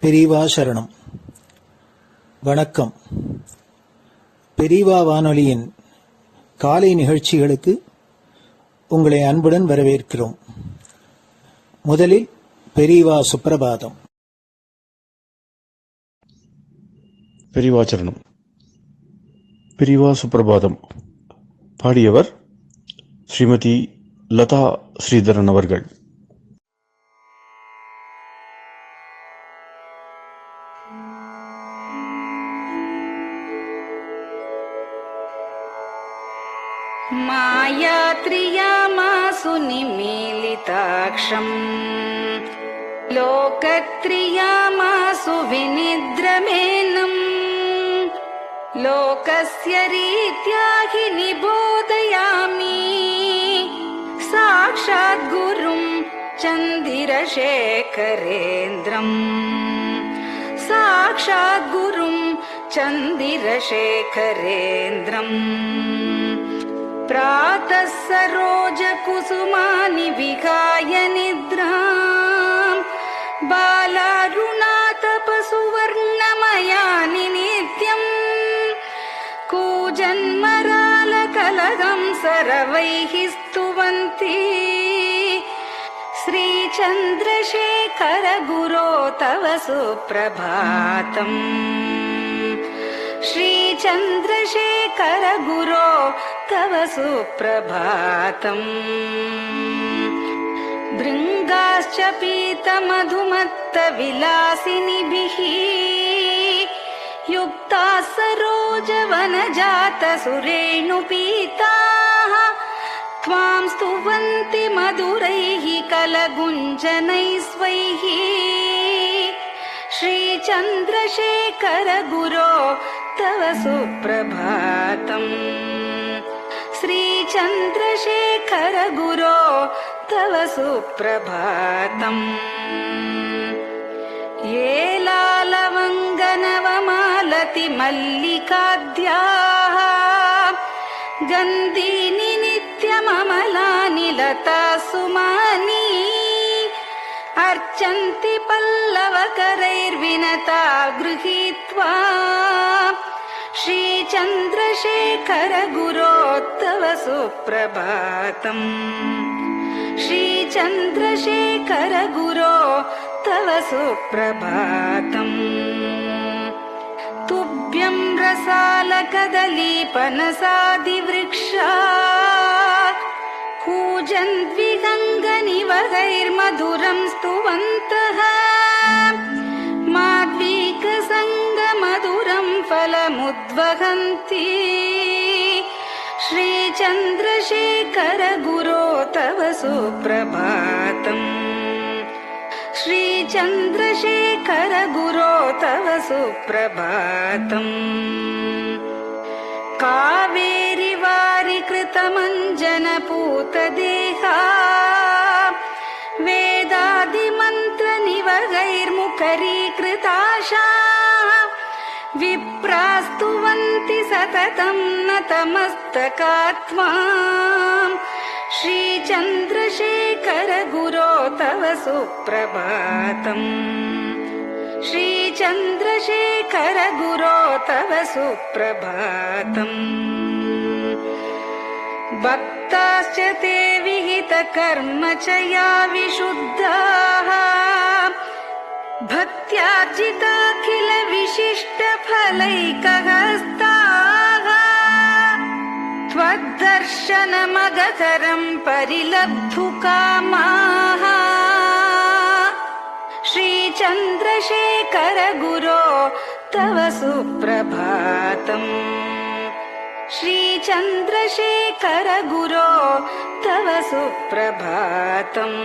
பெரியவா சரணம். வணக்கம். பெரியவா வானொலியின் காலை நிகழ்ச்சிகளுக்கு உங்களை அன்புடன் வரவேற்கிறோம். முதலில் பெரியவா சுப்பிரபாதம். பெரியவா சரணம். பெரியவா சுப்பிரபாதம் பாடியவர் ஸ்ரீமதி லதா ஸ்ரீதரன் அவர்கள். मायात्रियामासु निमीलिताक्षम् लोकत्रियामासु विनिद्रमेनम् लोकस्य रीत्या हि निबोधयामि साक्षात् गुरुं चन्दिरशेखरेन्द्रम् साक्षात् गुरुं चन्दिरशेखरेन्द्रम् प्रातः सरोजकुसुमानि विहाय निद्राम् बालारुणातपसुवर्णमयानि नित्यम् कूजन्मरालकलहं सरवैः स्तुवन्ति श्रीचन्द्रशेखर गुरो तव सुप्रभातम् श्रीचन्द्रशेखर गुरो तव सुप्रभातम् भृङ्गाश्च पीतमधुमत्तविलासिनिभिः युक्ताः सरोजवनजातसुरेणुपीताः त्वां स्तुवन्ति मधुरैः कलगुञ्जनैः स्वैः श्रीचन्द्रशेखर गुरो तव सुप्रभातम् श्रीचन्द्रशेखर गुरो तव सुप्रभातम् ये लालवङ्गनवमालति मल्लिकाद्याः गन्धीनि नित्यममलानि लता सुमानि अर्चन्ति पल्लवकरैर्विनता गृहीत्वा श्रीचन्द्रशेखर गुरो तव सुप्रभातम् श्रीचन्द्रशेखर गुरो तव सुप्रभातम् तुभ्यं रसालकदलीपनसादिवृक्षा कूजन्द्विहङ्गनिवहैर्मधुरं स्तुवन्तः माद्वीकसङ्गमधुरं फलमुद्वहन्ति श्रीचन्द्रशेखर गुरो तव सुप्रभातम् श्रीचन्द्रशेखर गुरो तव सुप्रभातम् कावेरि वारिकृतमञ्जनपूतदेहा वेदादिमन्त्रनिवहैर्मुखरीकृताशा विप्रास्तुवन्ति सततं नतमस्तकात्माम् श्रीचन्द्रशेखर गुरो तव सुप्रभातम् श्रीचन्द्रशेखर गुरो तव सुप्रभातम् भक्ताश्च ते विहितकर्म च या विशुद्धाः भक्त्यार्जिताखिलविशिष्टफलैकहस्ताः त्वद्दर्शनमगतरं परिलब्धुकामाः श्रीचन्द्रशेखर गुरो तव सुप्रभातम् श्रीचन्द्रशेखर गुरो तव सुप्रभातम्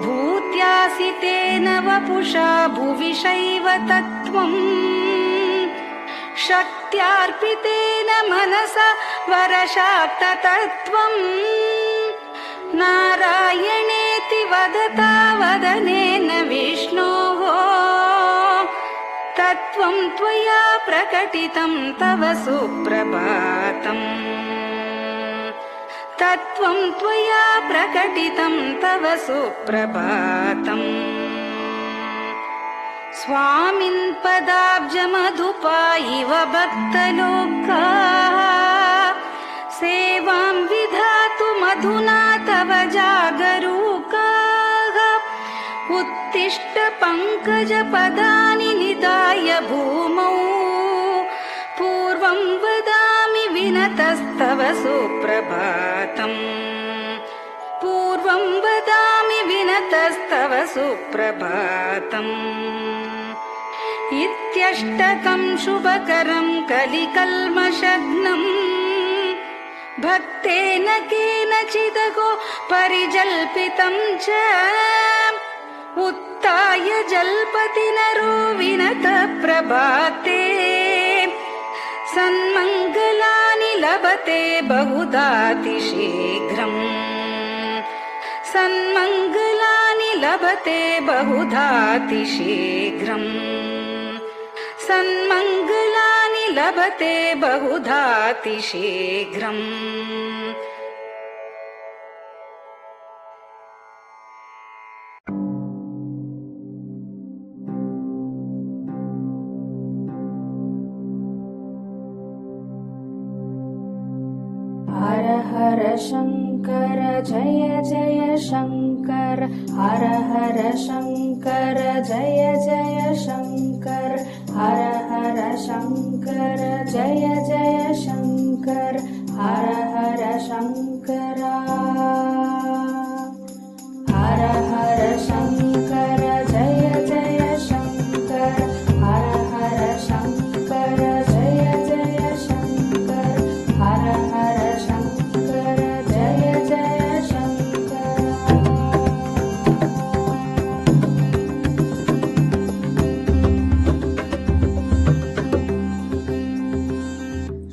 भूत्यासितेन वपुषा भुविशैव तत्त्वम् शक्त्यार्पितेन मनसा वरशाक्ततत्त्वम् नारायणेति वदता वदनेन विष्णोः तत्त्वं त्वया प्रकटितं तव सुप्रभातम् तत्त्वं त्वया प्रकटितं तव सुप्रभातम् स्वामिन् पदाब्जमधुपा इव भक्तलोकाः सेवां विधातुमधुना तव जागरूकाः उत्तिष्ठ पङ्कजपदानि निधाय भूमौ पूर्वं वदामि विनतस्तव सुप्रभातम् पूर्वं वदामि विनतस्तव सुप्रभातम् इत्यष्टकं शुभकरं कलिकल्मषघ्नम् भक्तेन केनचिदगो परिजल्पितं च उत्थाय जल्पति नरो विनत प्रभाते सन्मङ्गलानि लभते बहुधातिशीघ्रम् सन्मङ्गलानि लभते बहुधातिशीघ्रम् सन्मङ्गलानि लभते बहुधातिशीघ्रम् हर हर शङ्कर जय जय शङ्कर हर हर शङ्कर जय जय शङ्कर हर हर शङ्कर जय जय शङ्कर हर हर शङ्कर हर हर शङ्कर जय जय शङ्कर हर हर शङ्कर जय जय शङ्कर हर हर शङ्कर जय जय शङ्कर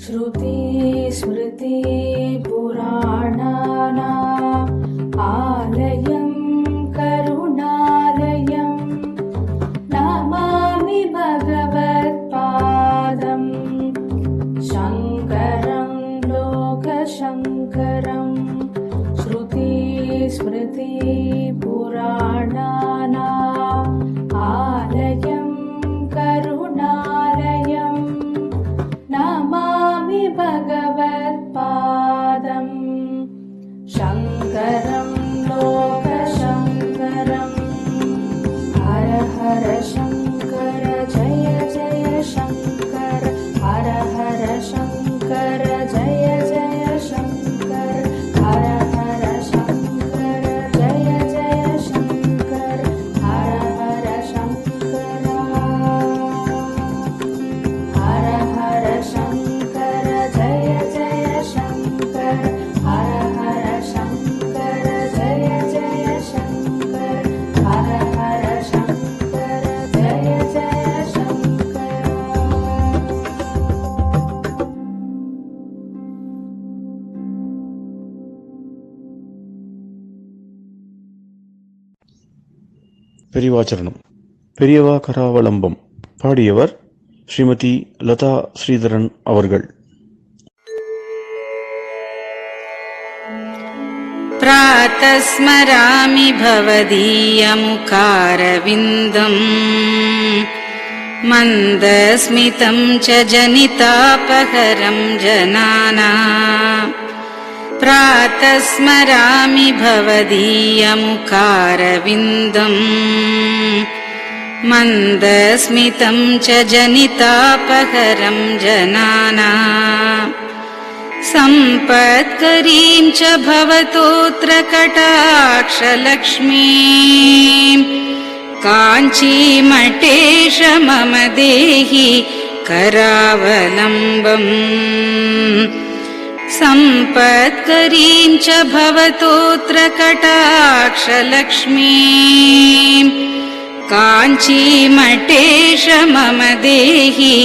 श्रुति स्मृति पुराणानाम् आलयं करुणालयं नमामि भगवत्पादं शङ्करं लोकशङ्करं श्रुति स्मृति पुराणानाम् आलयं करुणालयं नमामि भगवत्पादं शङ्करं लोकशङ्करम् हर हर शङ्कर जय जय शङ्कर हर हर शङ्कर जय जय शङ्कर हर हर शङ्कर जय जय शङ्कर हर हर शङ्कर हर हर शङ्कर जय जय शङ्कर हर हर शङ्कर जय जय शङ्कर हर हर शङ्कर जय जय शङ्कर பெரியவாச்சரணம். பெரியவா கராவலம்பம். பாடியவர் ஸ்ரீமதி லதா ஸ்ரீதரன் அவர்கள். प्रातः स्मरामि भवदीयमुखारविन्दम् मन्दस्मितं च जनितापहरं जनानाम् प्रातः स्मरामि भवदीयमुखारविन्दम् मन्दस्मितं च जनितापहरं जनानाम् सम्पत्करीं च भवतोऽत्र कटाक्षलक्ष्मीं काञ्चीमठेश मम देहि करावलम्बम् सम्पत्करीं च भवतोऽत्र कटाक्षलक्ष्मीं काञ्चीमठेश मम देहि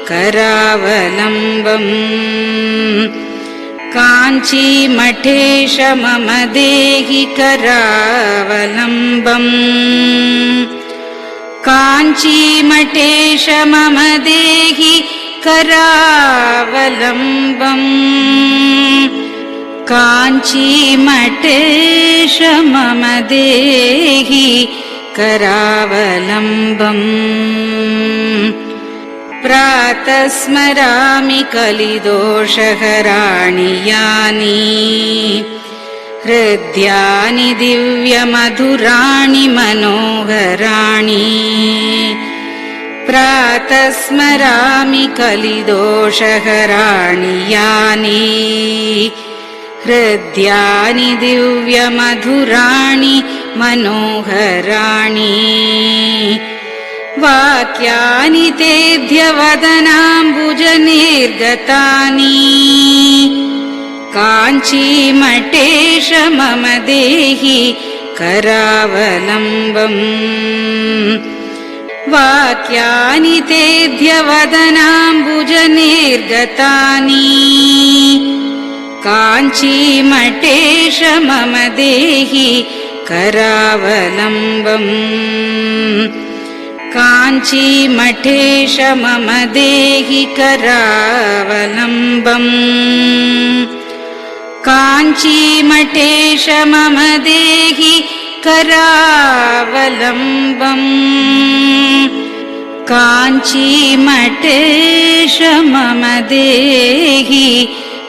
करावलम्बम् काञ्चीमठेश मम देहि करावलम्बम् काञ्चीमठेश मम देहि करावलम्बम् काञ्चीमठेश मम देहि करावलम्बम् प्रातः स्मरामि कलिदोषहराणि यानि हृद्यानि दिव्यमधुराणि मनोहराणि प्रातः स्मरामि कलिदोषहराणि यानि हृद्यानि दिव्यमधुराणि मनोहराणि वाक्यानि तेऽध्यवदनाम्बुजनिर्गतानि काञ्चीमठेश मम देहि करावलम्बम् वाक्यानि तेऽध्यवदनाम्बुजनिर्गतानि काञ्चीमठेश मम देहि करावलम्बम् काञ्चीमठेश मम देहि करावलम्बम् काञ्चीमठेश मम देहि करावलम्बम् काञ्चीमठेश मम देहि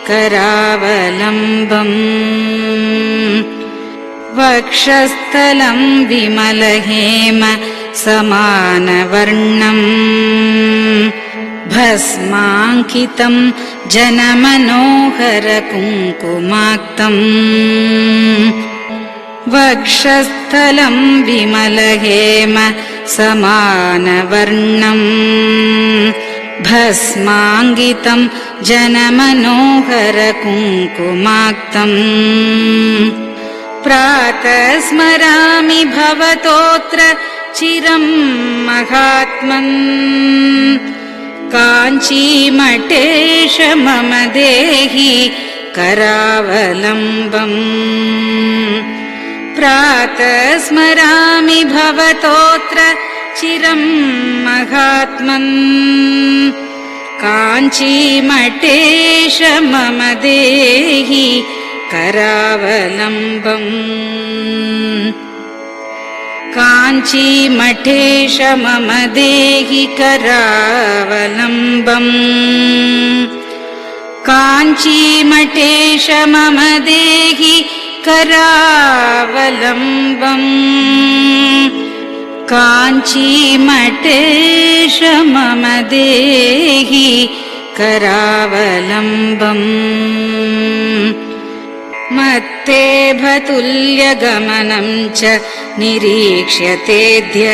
करावलम्बम् वक्षस्थलं विमलहेम समानवर्णम् भस्माङ्कितं जनमनोहर कुङ्कुमाक्तम् वक्षस्थलं विमलहेम समानवर्णम् भस्माङ्कितं जनमनोहर कुङ्कुमाक्तम् प्रातः स्मरामि भवतोऽत्र चिरं महात्मन् काञ्चीमठेश मम देहि करावलम्बम् प्रातः स्मरामि भवतोऽत्र चिरं महात्मन् काञ्चीमठेश मम देहि करावलम्बम् काञ्चीमठेश मम देहि करावलम्बम् काञ्चीमठेश मम देहि करावलम्बम् काञ्चीमठेश मम देहि करावलम्बम् मत्तेभतुल्यगमनं च निरीक्ष्यतेऽद्य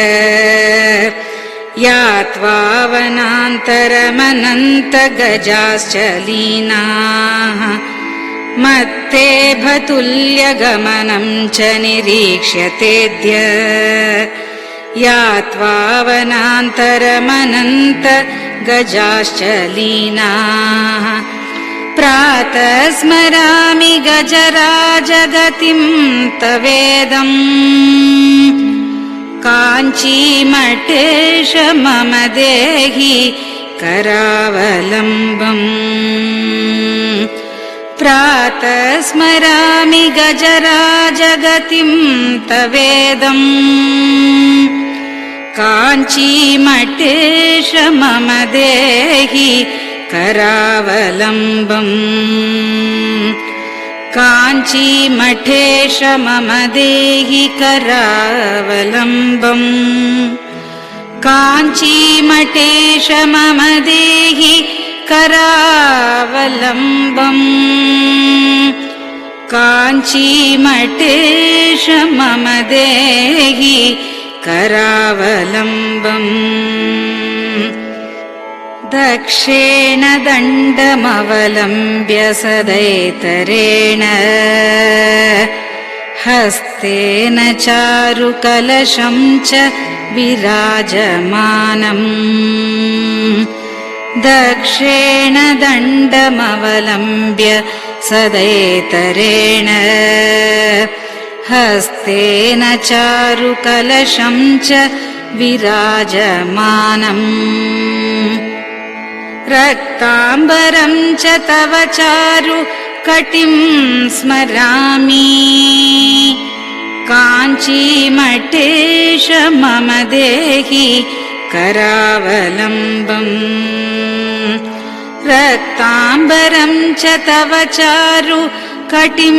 यात्वावनान्तरमनन्तगजाश्च लीनाः मत्तेभतुल्यगमनं च निरीक्ष्यतेऽद्य यात्वावनान्तरमनन्तगजाश्च लीनाः प्रातः स्मरामि गजराजगतिं तवेदम् काञ्चीमठेश मम देहि करावलम्बम् प्रातः स्मरामि गजराजगतिं तवेदम् काञ्चीमठेश मम देहि करावलम्बम् काञ्चीमठेश मम देहि करावलम्बम् काञ्चीमठेश मम देहि करावलम्बम् काञ्चीमठेश मम देहि करावलम्बम् दक्षेण दण्डमवलम्ब्य सदैतरेण हस्तेन चारुकलशं च विराजमानम् दक्षेण दण्डमवलम्ब्य सदैतरेण हस्तेन चारुकलशं च विराजमानम् रक्ताम्बरं च तव चारु कटिं स्मरामि काञ्चीमठेश मम देहि करावलम्बम् रक्ताम्बरं च तव चारु कटिं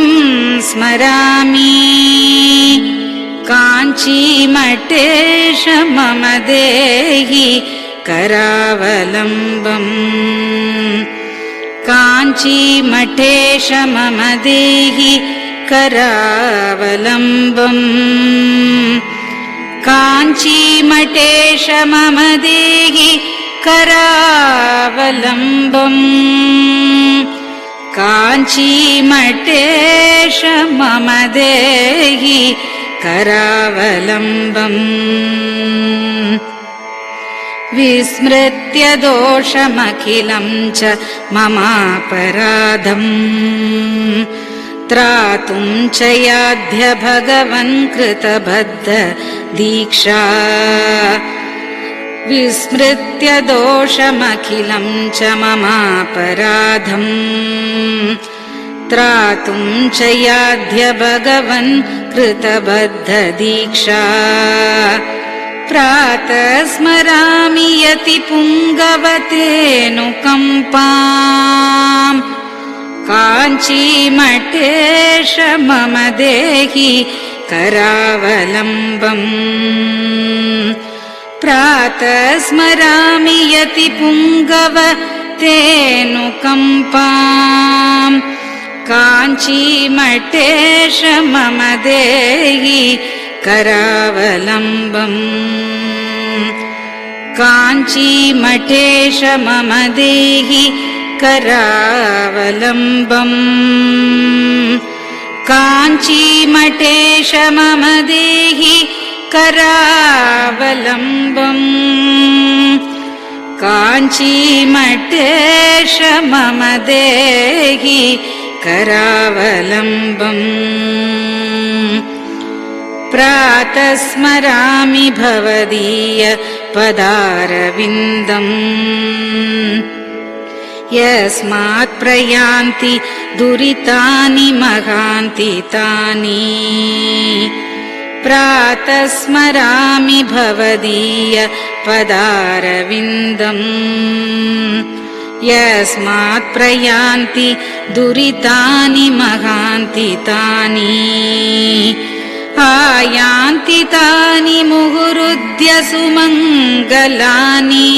स्मरामि काञ्चीमठेश मम देहि करावलम्बम् काञ्चीमठेश मम देहि करावलम्बम् काञ्चीमठेश मम देहि करावलम्बम् काञ्चीमठेश मम देहि करावलम्बम् विस्मृत्य दोषमखिलं च ममापराधम् त्रातुं च याध्य भगवन् कृतबद्ध दीक्षा विस्मृत्य दोषमखिलं च ममापराधम् त्रातुं च याध्य भगवन् कृतबद्ध दीक्षा प्रातः स्मरामि यति पुङ्गवतेऽनुकम्पाम् काञ्चीमठेश मम देहि करावलम्बम् प्रातः स्मरामि यति पुङ्गवतेऽनुकम्पाम् काञ्चीमठेश मम देहि करावलम्बम् काञ्चीमठेश मम देहि करावलम्बम् काञ्चीमठेश मम देहि करावलम्बम् काञ्चीमठेश मम देहि करावलम्बम् प्रातः स्मरामि भवदीय पदारविन्दम् यस्मात् प्रयान्ति दुरितानि महान्ति तानि प्रातः स्मरामि भवदीय पदारविन्दम् यस्मात् प्रयान्ति दुरितानि महान्ति तानि आयान्ति तानि मुहुरुद्य सुमङ्गलानि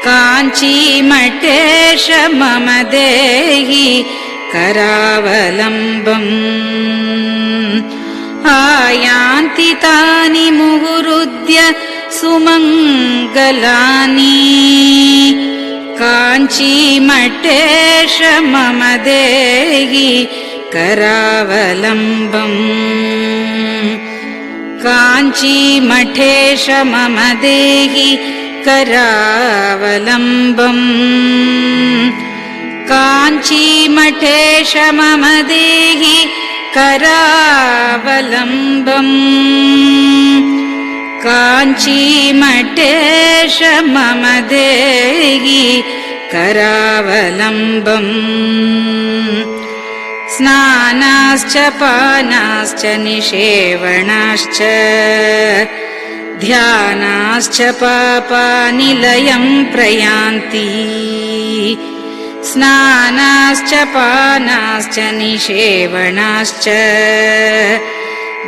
काञ्चीमठेश मम देहि करावलम्बम् आयान्ति तानि मुहुरुद्य सुमङ्गलानि काञ्चीमठेश मम देहि करावलम्बम् काञ्चीमठेश मम देहि करावलम्बम् काञ्चीमठेश मम देहि करावलम्बम् काञ्चीमठेश मम देहि करावलम्बम् स्नानाश्च पानाश्च निषेवणाश्च ध्यानाश्च पापानिलयं प्रयान्ति स्नानाश्च पानाश्च निषेवणाश्च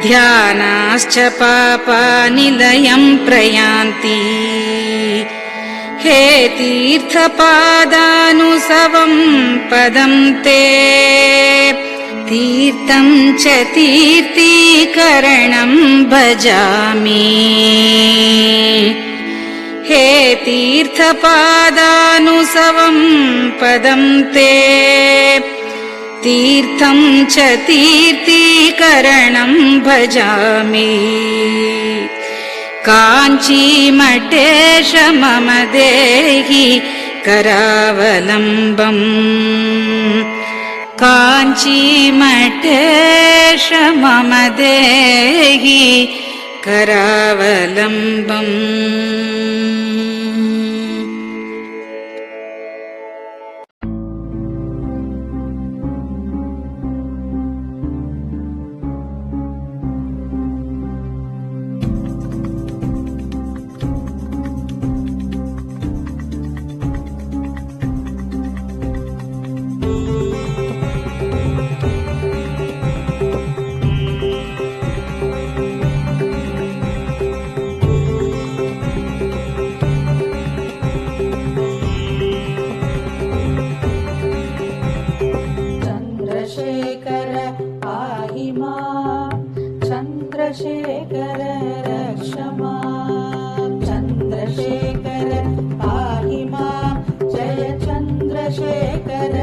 ध्यानाश्च पापानिलयं प्रयान्ति हे तीर्थपादानुसवं पदं ते तीर्थं च तीर्थीकरणं भजामि हे तीर्थपादानुसवं पदं ते तीर्थं च तीर्थीकरणं भजामि काञ्चीमठेश मम देहि करावलम्बम् काञ्चीमठेश मम देहि करावलम्बम् चन्द्रशेखर रक्ष माम् चन्द्रशेखर पाहि माम् जय चन्द्रशेखर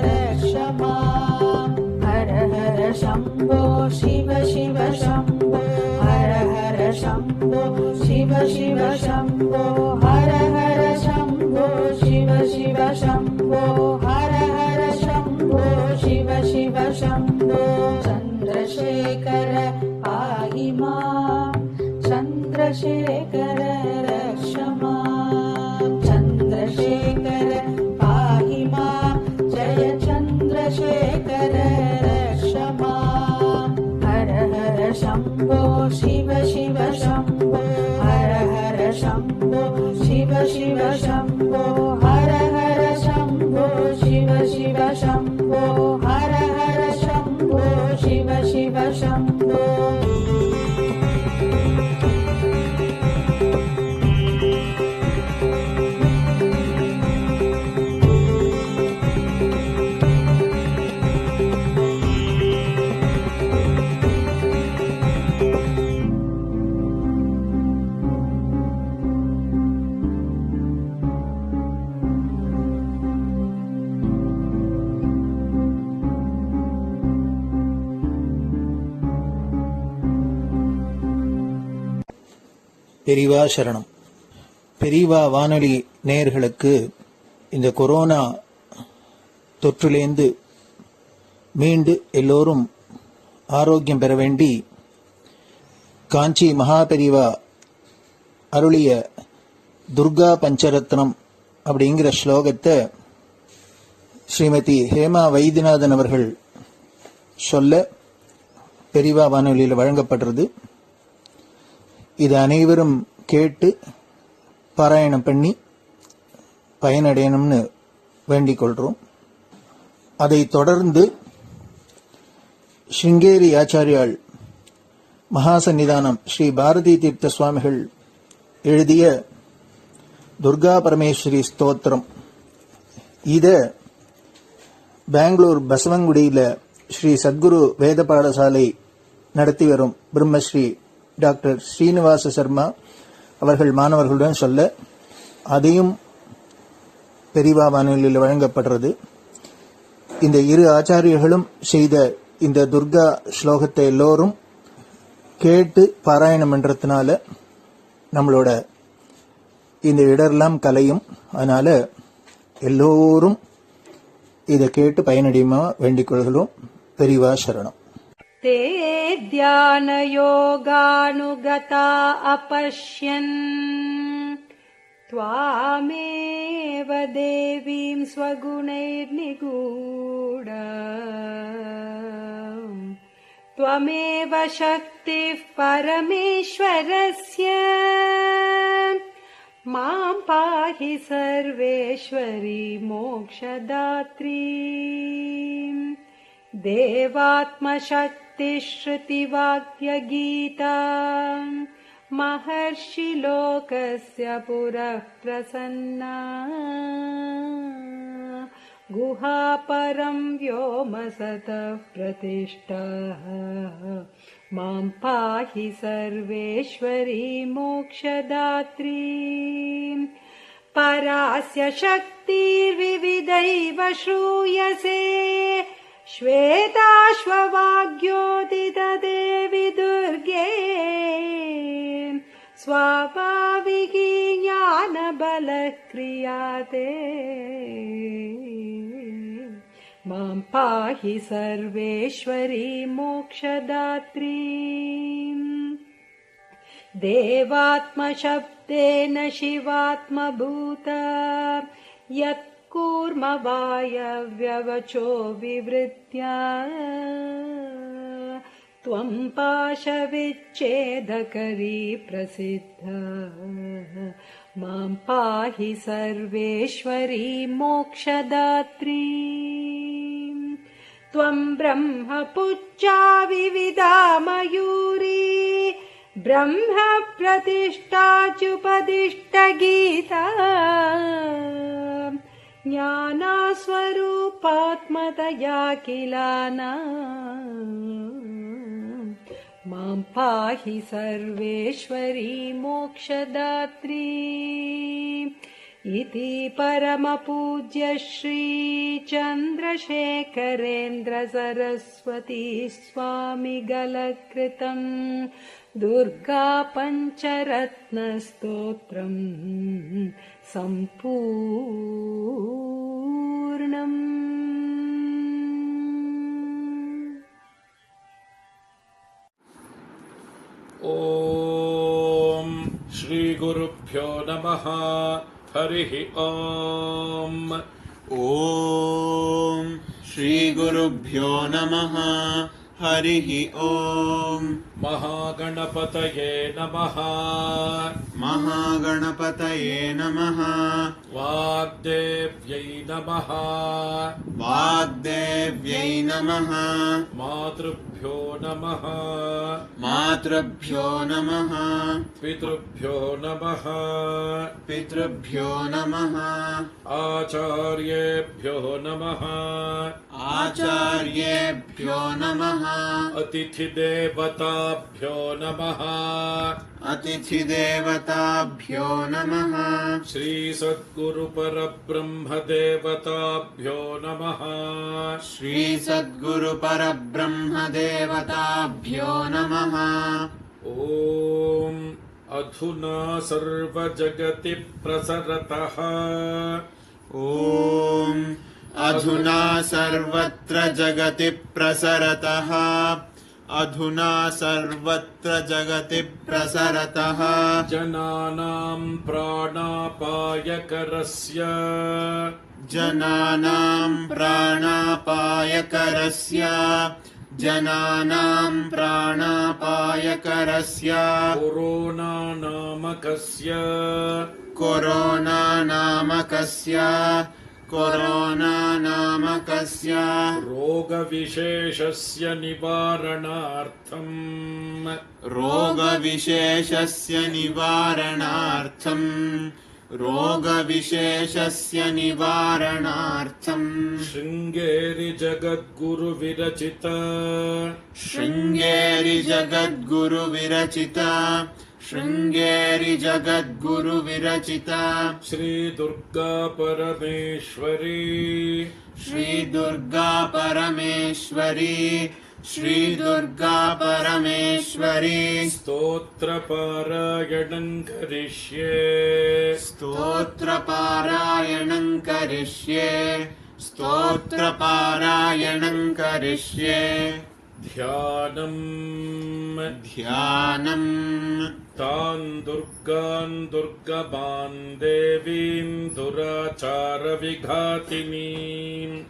रक्ष माम् हर हर शम्भो शिव शिव शम्भो हर हर शम्भो शिव शिव शम्भो हर हर शम्भो शिव शिव शम्भो हर हर शम्भो शिव शिव शम्भो चन्द्रशेखर पाहि माम् चन्द्रशेखर रक्ष माम् चन्द्रशेखर पाहि माम् जय चन्द्रशेखर रक्ष माम् हर हर शम्भो शिव शिव शम्भो हर हर शम्भो शिव शिव शम्भो हर हर शम्भो शिव शिव शम्भो हर हर शम्भो शिव शिव शम्भो பெரிவா சரணம். பெரிவா வானொலி நேயர்களுக்கு இந்த கொரோனா தொற்றிலேந்து மீண்டு எல்லோரும் ஆரோக்கியம் பெற வேண்டி காஞ்சி மகாபெரிவா அருளிய துர்கா பஞ்சரத்னம் அப்படிங்கிற ஸ்லோகத்தை ஸ்ரீமதி ஹேமா வைத்தியநாதன் அவர்கள் சொல்ல பெரிவா வானொலியில் வழங்கப்படுறது. இது அனைவரும் கேட்டு பாராயணம் பண்ணி பயனடையணும்னு வேண்டிக் கொள்றோம். அதைத் தொடர்ந்து ஸ்ருங்கேரி ஆச்சாரியால் மகாசன்னிதானம் ஸ்ரீ பாரதி தீர்த்த சுவாமிகள் எழுதிய துர்கா பரமேஸ்வரி ஸ்தோத்திரம், இத பெங்களூர் பசவங்குடியில் ஸ்ரீ சத்குரு வேத பாடசாலை நடத்தி வரும் பிரம்மஸ்ரீ டாக்டர் ஸ்ரீனிவாச சர்மா அவர்கள் மாணவர்களுடன் சொல்ல அதையும் பெரிவா வானொலியில் வழங்கப்படுறது. இந்த இரு ஆச்சாரியர்களும் செய்த இந்த துர்கா ஸ்லோகத்தை எல்லோரும் கேட்டு பாராயணம் பண்றதுனால நம்மளோட இந்த இடரெல்லாம் கலையும். அதனால எல்லோரும் இதை கேட்டு பயனடையுமா வேண்டிக் கொள்கிறோம். பெரிவா சரணம். ते ध्यानयोगानुगता अपश्यन् त्वामेव देवीं स्वगुणैर्निगूढ त्वमेव शक्तिः परमेश्वरस्य मां पाहि सर्वेश्वरी मोक्षदात्री देवात्मशक्तिश्रुतिवाक्यगीता महर्षिलोकस्य पुरः प्रसन्ना गुहापरं व्योमसतः प्रतिष्ठः मां पाहि सर्वेश्वरी मोक्षदात्री परास्य शक्तिर्विविधैव श्रूयसे श्वेताश्ववाग्योदितदेवि दुर्गे स्वाभाविकी ज्ञानबलः क्रियाते मां पाहि सर्वेश्वरी मोक्षदात्री देवात्मशब्देन शिवात्मभूता यत् कूर्मवायव्यवचो विवृत्या त्वं पाशविच्छेदकरी प्रसिद्धा मां पाहि सर्वेश्वरी मोक्षदात्री त्वं ब्रह्मपुच्छा विविधा मयूरी ब्रह्म प्रतिष्ठाच्युपदिष्टगीता ज्ञानस्वरूपात्मतया किलाना मां पाहि सर्वेश्वरी मोक्षदात्री इति परमपूज्य श्री चन्द्रशेखरेन्द्र सरस्वती स्वामी गलकृतम् दुर्गा पञ्चरत्नस्तोत्रम् सम्पूर्णम्। ॐ श्रीगुरुभ्यो नमः। हरिः ॐ। ॐ श्रीगुरुभ्यो नमः। हरिः ॐ। महागणपतये नमः। महागणपतये नमः। वाग्देव्यै नमः। वाग्देव्यै नमः। मातृभ्यो नमः। मातृभ्यो नमः। पितृभ्यो नमः। पितृभ्यो नमः। आचार्येभ्यो नमः। आचार्येभ्यो नमः। अतिथिदेवताभ्यो नमः। अतिथिदेवताभ्यो नमः। श्रीसद्गुरुपरब्रह्मदेवताभ्यो नमः। श्रीसद्गुरुपरब्रह्मदेवताभ्यो नमः। ॐ अधुना सर्वजगति प्रसरतः। ॐ अधुना सर्वत्र जगति प्रसरतः। अधुना सर्वत्र जगति प्रसरतः। जनानां प्राणापायकरस्य। जनानां प्राणापायकरस्य। जनानां प्राणापायकरस्य। Corona नामकस्य। Corona नामकस्य। Corona नामकस्य रोगविशेषस्य निवारणार्थम्। रोगविशेषस्य निवारणार्थम्। रोगविशेषस्य निवारणार्थम्। Sringeri जगद्गुरुविरचित। Sringeri जगद्गुरुविरचित। Sringeri जगद्गुरुविरचित। Shri Durga परमेश्वरी। श्रीदुर्गा परमेश्वरी। श्रीदुर्गा परमेश्वरी। स्तोत्रपारायणं करिष्ये। स्तोत्रपारायणं करिष्ये। स्तोत्रपारायणं करिष्ये। ध्यानम्। ध्यानम्। तान् दुर्गान् दुर्गमान् देवीन् दुराचारविघातिनीम्।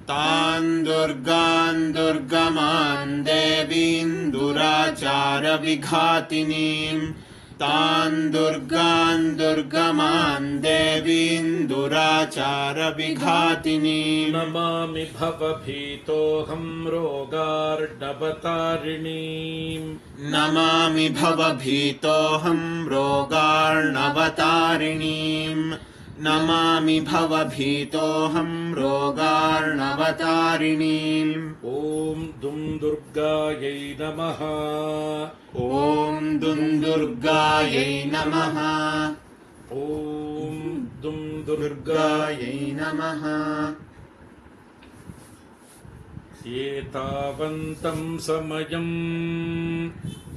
तान् दुर्गान् दुर्गमान् देवीन् दुराचारविघातिनीम्। तान् दुर्गान् दुर्गमान् देवीन् दुराचारविघातिनीम्। नमामि भवभीतोऽहं रोगार्णवतारिणीम्। नमामि भवभीतोऽहं रोगार्णवतारिणीम्। नमामि भवभीतोऽहं रोगार्णवतारिणीम्। ॐ दुं दुर्गायै नमः। ॐ दुं दुर्गायै नमः। ॐ दुं दुर्गायै नमः। एतावन्तं समयम्।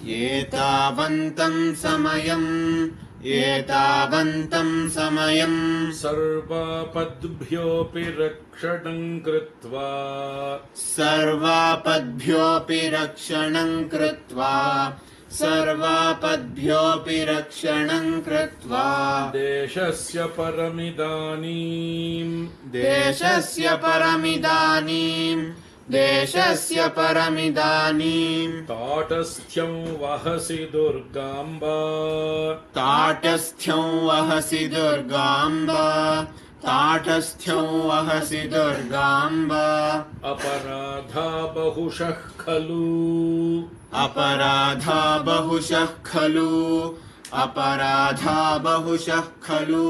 एतावन्तं समयम्। एतावन्तं समयम्। सर्वापद्भ्योऽपि रक्षणं कृत्वा। सर्वापद्भ्योऽपि रक्षणं कृत्वा। सर्वापद्भ्योऽपि रक्षणं कृत्वा। देशस्य परमिदानीम्। देशस्य परमिदानीम्। देशस्य परमिदानीम्। ताटस्थ्यं वहसि दुर्गाम्बा। ताटस्थ्यं वहसि दुर्गाम्बा। ताटस्थ्यं वहसि दुर्गाम्बा। अपराधा बहुशः खलु। अपराधा बहुशः खलु। अपराधा बहुशः खलु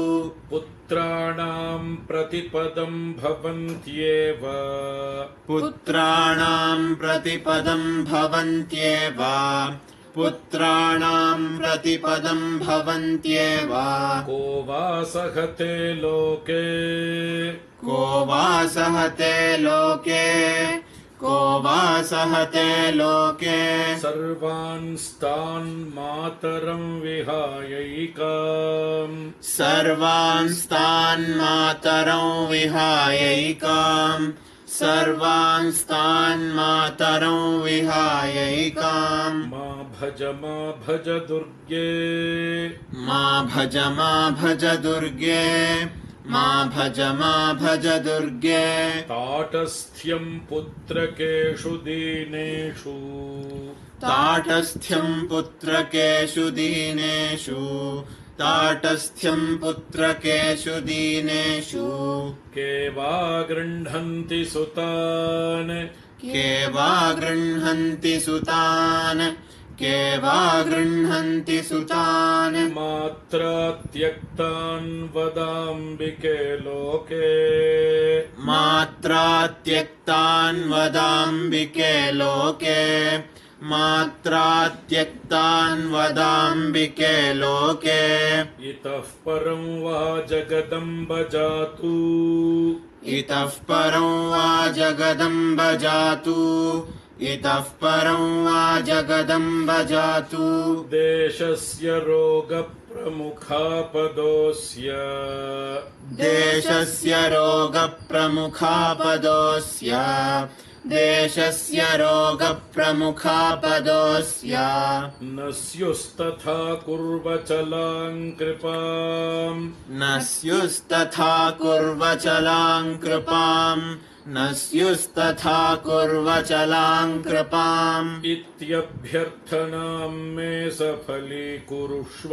पुत्राणां प्रतिपदं भवन्त्येव पुत्राणां प्रतिपदं भवन्त्येव पुत्राणां प्रतिपदं भवन्त्येव को वा सहते लोके को वा सहते लोके को वा सहते लोके सर्वांस्तान् मातरं विहायैकाम् सर्वांस्तान् मातरं विहायैकाम् सर्वांस्तान् मातरं विहायैकाम् मा भज दुर्गे मा भज दुर्गे मा भज दुर्गे ताटस्थ्यं पुत्रकेषु दीनेषु ताटस्थ्यं पुत्रकेषु दीनेषु ताटस्थ्यं पुत्रकेषु दीनेषु के वा गृह्णन्ति सुतान् के वा गृह्णन्ति सुतान् के वा गृह्णन्ति सुतान् मात्रा त्यक्तान् वदाम्बिके लोके मात्रा त्यक्तान् वदाम्बिके लोके मात्रा त्यक्तान् वदाम्बिके लोके इतः परं वा जगदम्ब जातु इतः परं वा जगदम्ब जातु इतः परं वा जगदम्ब जातु देशस्य रोगप्रमुखापदोऽस्य देशस्य रोगप्रमुखापदोऽस्य देशस्य रोगप्रमुखापदोऽस्य न स्युस्तथा कुर्वचलां कृपाम् न स्युस्तथा कुर्वचलां कृपाम् न स्युस्तथा कुर्वचलां कृपाम् इत्यभ्यर्थनां मे सफलीकुरुष्व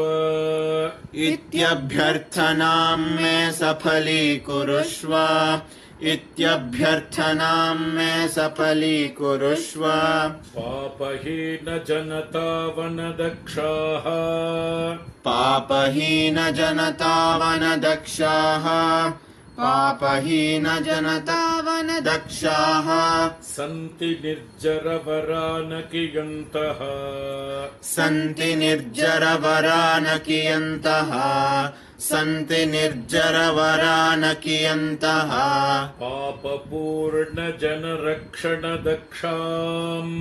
इत्यभ्यर्थनां मे सफलीकुरुष्व इत्यभ्यर्थनां मे सफलीकुरुष्व पापहीनजनतावनदक्षाः पापहीनजनतावनदक्षाः पापहीनजनतावनदक्षाः सन्ति निर्जरवरानकियन्तः सन्ति निर्जरवरानकियन्तः सन्ति निर्जरवरानकियन्तः पापपूर्णजनरक्षणदक्षाम्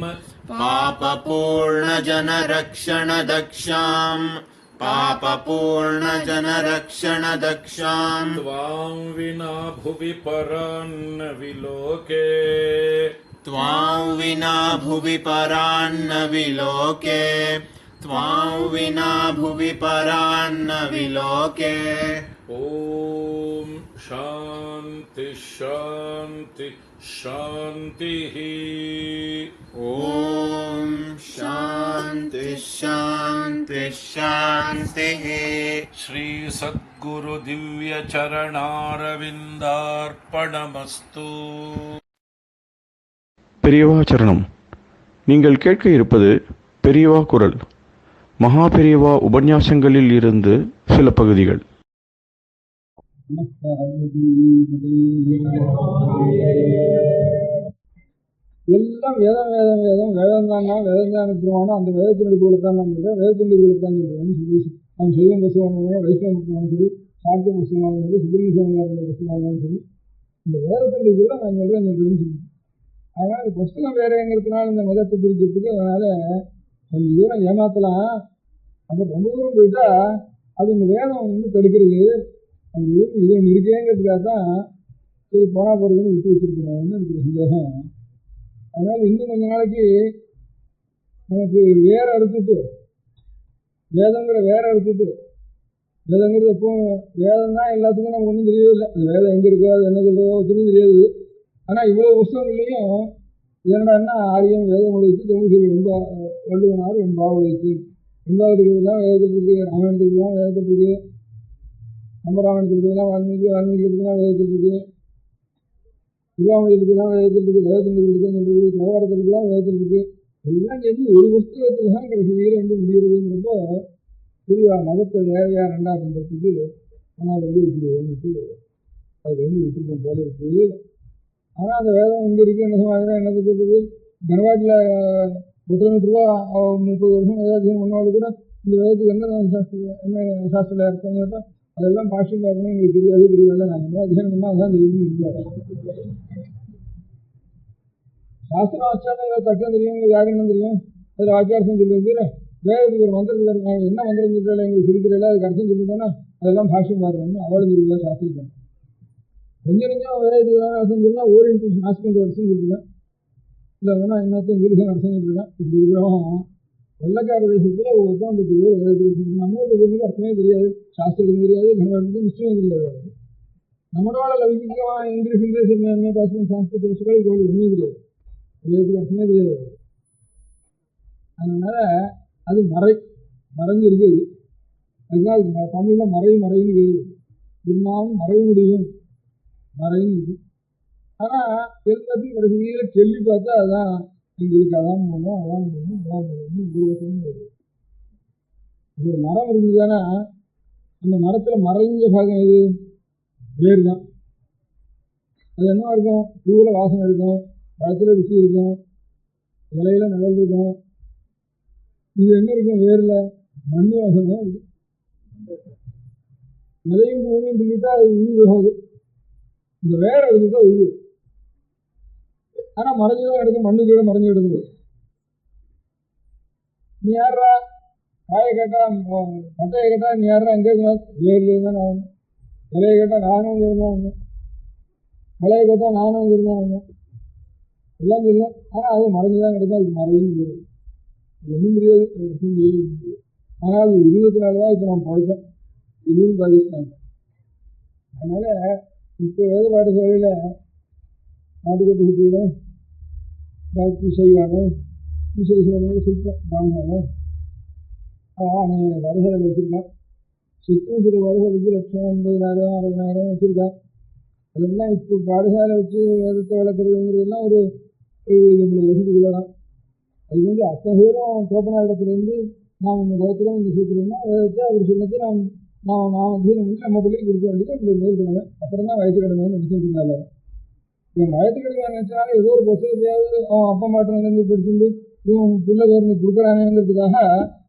पापपूर्णजनरक्षणदक्षाम् पापपूर्णजनरक्षणदक्षाम् त्वां विना भुवि परान्न विलोके त्वां विना भुवि परान्न विलोके त्वां विना भुवि परान्न विलोके ॐ शान्ति शान्ति शान्तिः ॐ शान्ति शान्ति शान्तिः श्री सद्गुरु दिव्य चरणारविन्दार्पणमस्तु பெரியவா சரணம். நீங்கள் கேட்க இருப்பது பெரியவா குரல். மகா பெரியவா உபன்யாசங்களில் இருந்து சில பகுதிகள். எல்லாம் வேதம் வேதம் வேதம் வேதம் தானா வேதம் தான் அனுப்புவானோ அந்த வேதத்தினுடைய பொருள்தான் நான் சொல்றேன் வேதத்தினுடைய பொருள்தான் சொல்றேன்னு சொல்லி அவன் சைவம் புஸ்தகம் வைஷ்ணவ புஸ்தகம் சரி சாக்கிய புஸ்தகம் சரி சுப்பிரமணிய சுவாமியாருடைய புஸ்தகம் சரி இந்த வேதத்தினுடைய பொருளை நான் சொல்றேன்னு சொல்லி அதனால இந்த புஸ்தகம் வேறங்கிறதுனால இந்த மதத்தை பிரிக்கிறதுக்கு அதனால கொஞ்சம் தூரம் ஏமாத்தலாம் அப்புறம் ரொம்ப தூரம் போயிட்டா அது இந்த வேதம் வந்து தடுக்கிறது அது இது ஒன்று இருக்கேங்கிறதுக்காக தான் சரி போனா போறதுன்னு விட்டு வச்சிருக்கணும்னு எனக்கு ஒரு சந்தேகம். அதனால இன்னும் கொஞ்ச நாளைக்கு நமக்கு வேற அறுத்துட்டு வேதங்கிற வேற அறுத்துட்டு வேதங்கிறது எப்போ வேதம் தான் எல்லாத்துக்கும் நமக்கு ஒன்றும் தெரியவே இல்லை. அந்த வேதம் எங்கே இருக்கோ அது என்ன சொல்றதோ ஒன்றும் தெரியாது. ஆனால் இவ்வளோ புஸ்தகங்கள்லையும் என்னடான்னா ஆரியம் வேதம் உழைத்து தமிழ் சொல்லி வள்ளுவனார் வெண்பாவ உழைத்து வெண்பாவதுலாம் வேதத்தில் இருக்கு ராமாயணத்துக்குலாம் வேதத்தில் இருக்கு கம்பராமாயணத்துக்குலாம் வால்மீகிலாம் வேதத்தில் இருக்கு திருவாமூலத்துக்குலாம் வேதத்தில் இருக்கு வேதத்தினுக்கு சொல்றது தேவாரத்துக்குலாம் வேதத்தில் இருக்கு எல்லாம் சேர்ந்து ஒரு புஸ்தகத்தில் தான் கடைசியில் வந்து முடிகிறதுங்கிறப்போ பெரியவா மதத்தை வேறையா ரெண்டா பண்ணுறதுக்கு ஆனால் விட்டுருவோம்னுட்டு அதுலேருந்து விட்டுருப்போம் போல இருக்குது. ஆனால் அந்த வேதம் இங்கே இருக்குது என்ன சமாதிரம் என்னத்தை சொல்கிறது, கனவாட்டில் 800 ரூபா 30 வருஷம் வேதாத்தியம் பண்ணாலும் கூட இந்த வேதத்துக்கு என்ன சாஸ்திரம் இருக்குன்னு கேட்டால் அதெல்லாம் பாஷ்யம் பார்க்கணும் எங்களுக்கு தெரியாது, தெரியல. நாங்கள் என்ன அத்தியானம் பண்ணால் அதான் தெரியும். சாஸ்திரம் வச்சாலும் ஏதாவது தக்கம் தெரியும், யாருன்னு தெரியும், அதில் வாக்கியார்த்தம் சொல்லுறது. வேதத்துக்கு ஒரு மந்திரத்தில் நாங்கள் என்ன மந்திரம் சொல்கிறோம் எங்களுக்கு இருக்கிறதில்ல, அதுக்கு அர்த்தம் சொல்லுவோம்னா அதெல்லாம் பாஷ்யம் பார்க்கணும்னு அவளும் சொல்லுவா சாஸ்திரிக்காங்க. கொஞ்சம் கொஞ்சம் வேதத்துக்கு தான் அர்த்தம் சொல்லலாம், ஓரியன்டல் நாஸ்கன்ற அர்த்தம் சொல்லிருக்கேன், இல்லைன்னா இன்னொருத்தன் விருதம் அர்த்தம் சொல்லிருக்கேன். இப்படி இருக்கிறோம் வெள்ளக்கார தேசத்தில் ஒவ்வொருத்தன் வேதத்துக்கு நம்ம ஊருக்கு அர்த்தமே தெரியாது, சாஸ்திரத்துக்கும் தெரியாது, கனவாட்டுக்கும் நிச்சயம் தெரியாது. நம்மளோட லௌகிகமாக இங்கிலீஷ் என்ன பாசம் சாஸ்திரத்தை வச்சுக்கோ இது ஒன்றுமே தெரியாது, வேதத்துக்கு அர்த்தமே தெரியாது. அதனால அது மறைஞ்சு இருக்குது. அதுதான் தமிழில் மறைன்னு இருக்குது, இருந்தாலும் மறைய முடியும் மறைன்னு இருக்கு. ஆனால் எல்லாத்தையும் கடைசியில் சொல்லி பார்த்தா அதான் எங்களுக்கு அதான் போகணும் ஒரு வருஷம் வருது. ஒரு மரம் இருந்ததுன்னா அந்த மரத்தில் மறைஞ்ச பாகம் எது, வேறு தான். அது என்ன இருக்கும், பூவில் வாசனை இருக்கும், பழத்தில் ருசி இருக்கும், இலையில நிழல் இருக்கும். இது என்ன இருக்கும், வேரில் மண் வாசனை தான் இருக்கு. நிலையும் பூமியும் சொல்லிட்டா அது உயிர் போகாது, இந்த வேற இருந்துட்டா உயிர். ஆனால் மறைஞ்சுதான் எடுக்கும், மண்ணு கீழே மறைஞ்சு எடுக்குது. நீ யாரா காயை கேட்டால் பட்டையை கேட்டால் நீ யாரா எங்கே இருந்தா வேர்ல இருந்தால் நான் வந்தேன், இலையை கேட்டால் நானும் அங்கே இருந்தால் வந்தேன், மலையை கேட்டால் நானும் அங்கே இருந்தால் வந்தேன், எல்லாம் சொல்லலாம். ஆனால் அது மறைஞ்சுதான் கிடக்கும், அதுக்கு மறையும் வேறு ஒன்றும் முடியாது, எடுத்தும் முடியாது. ஆனால் அது 20 நாள் தான் இப்போ நம்ம பழக்கம், இதுவும் பாகிஸ்தான். அதனால இப்போ வேத பாடசாலையில் நாட்டுக்கோட்டை சுற்றிலும் பாக்கி செய்வானும் விசேஷங்களும் சிற்பம் பிராமணனும் அநேக பாடசாலையில் வச்சுருக்கான். சிற்பம் சில பாடசாலைக்கு 1,50,000 60,000 வச்சுருக்கான். அதெல்லாம் இப்போ பாடசாலை வச்சு வேதத்தை வளர்க்குறதுங்கிறதுலாம் ஒரு 70 வருஷத்துக்குள்ளே தான். அது வந்து அத்தனை பேரும் தோப்பனா இடத்துலேருந்து நாம் இந்த வளர்க்குறோம் இந்த சூத்திரம்னா வேதத்தை அவர் சொன்னது நாம் அத்தியனம் பண்ணி நம்ம பிள்ளைக்கு கொடுக்க வேண்டியது நம்மளுடைய முதல் கடமை. அப்புறம் தான் வயசு கடமைன்னு நினச்சிட்டு இருந்தாலும் இவன் வயசு கடமை நினச்சாலும் ஏதோ ஒரு புத்தகத்தையாவது அவன் அப்பா மாட்டிலேருந்து படிச்சுட்டு இவன் பிள்ளை பேருந்து கொடுக்குறானேங்கிறதுக்காக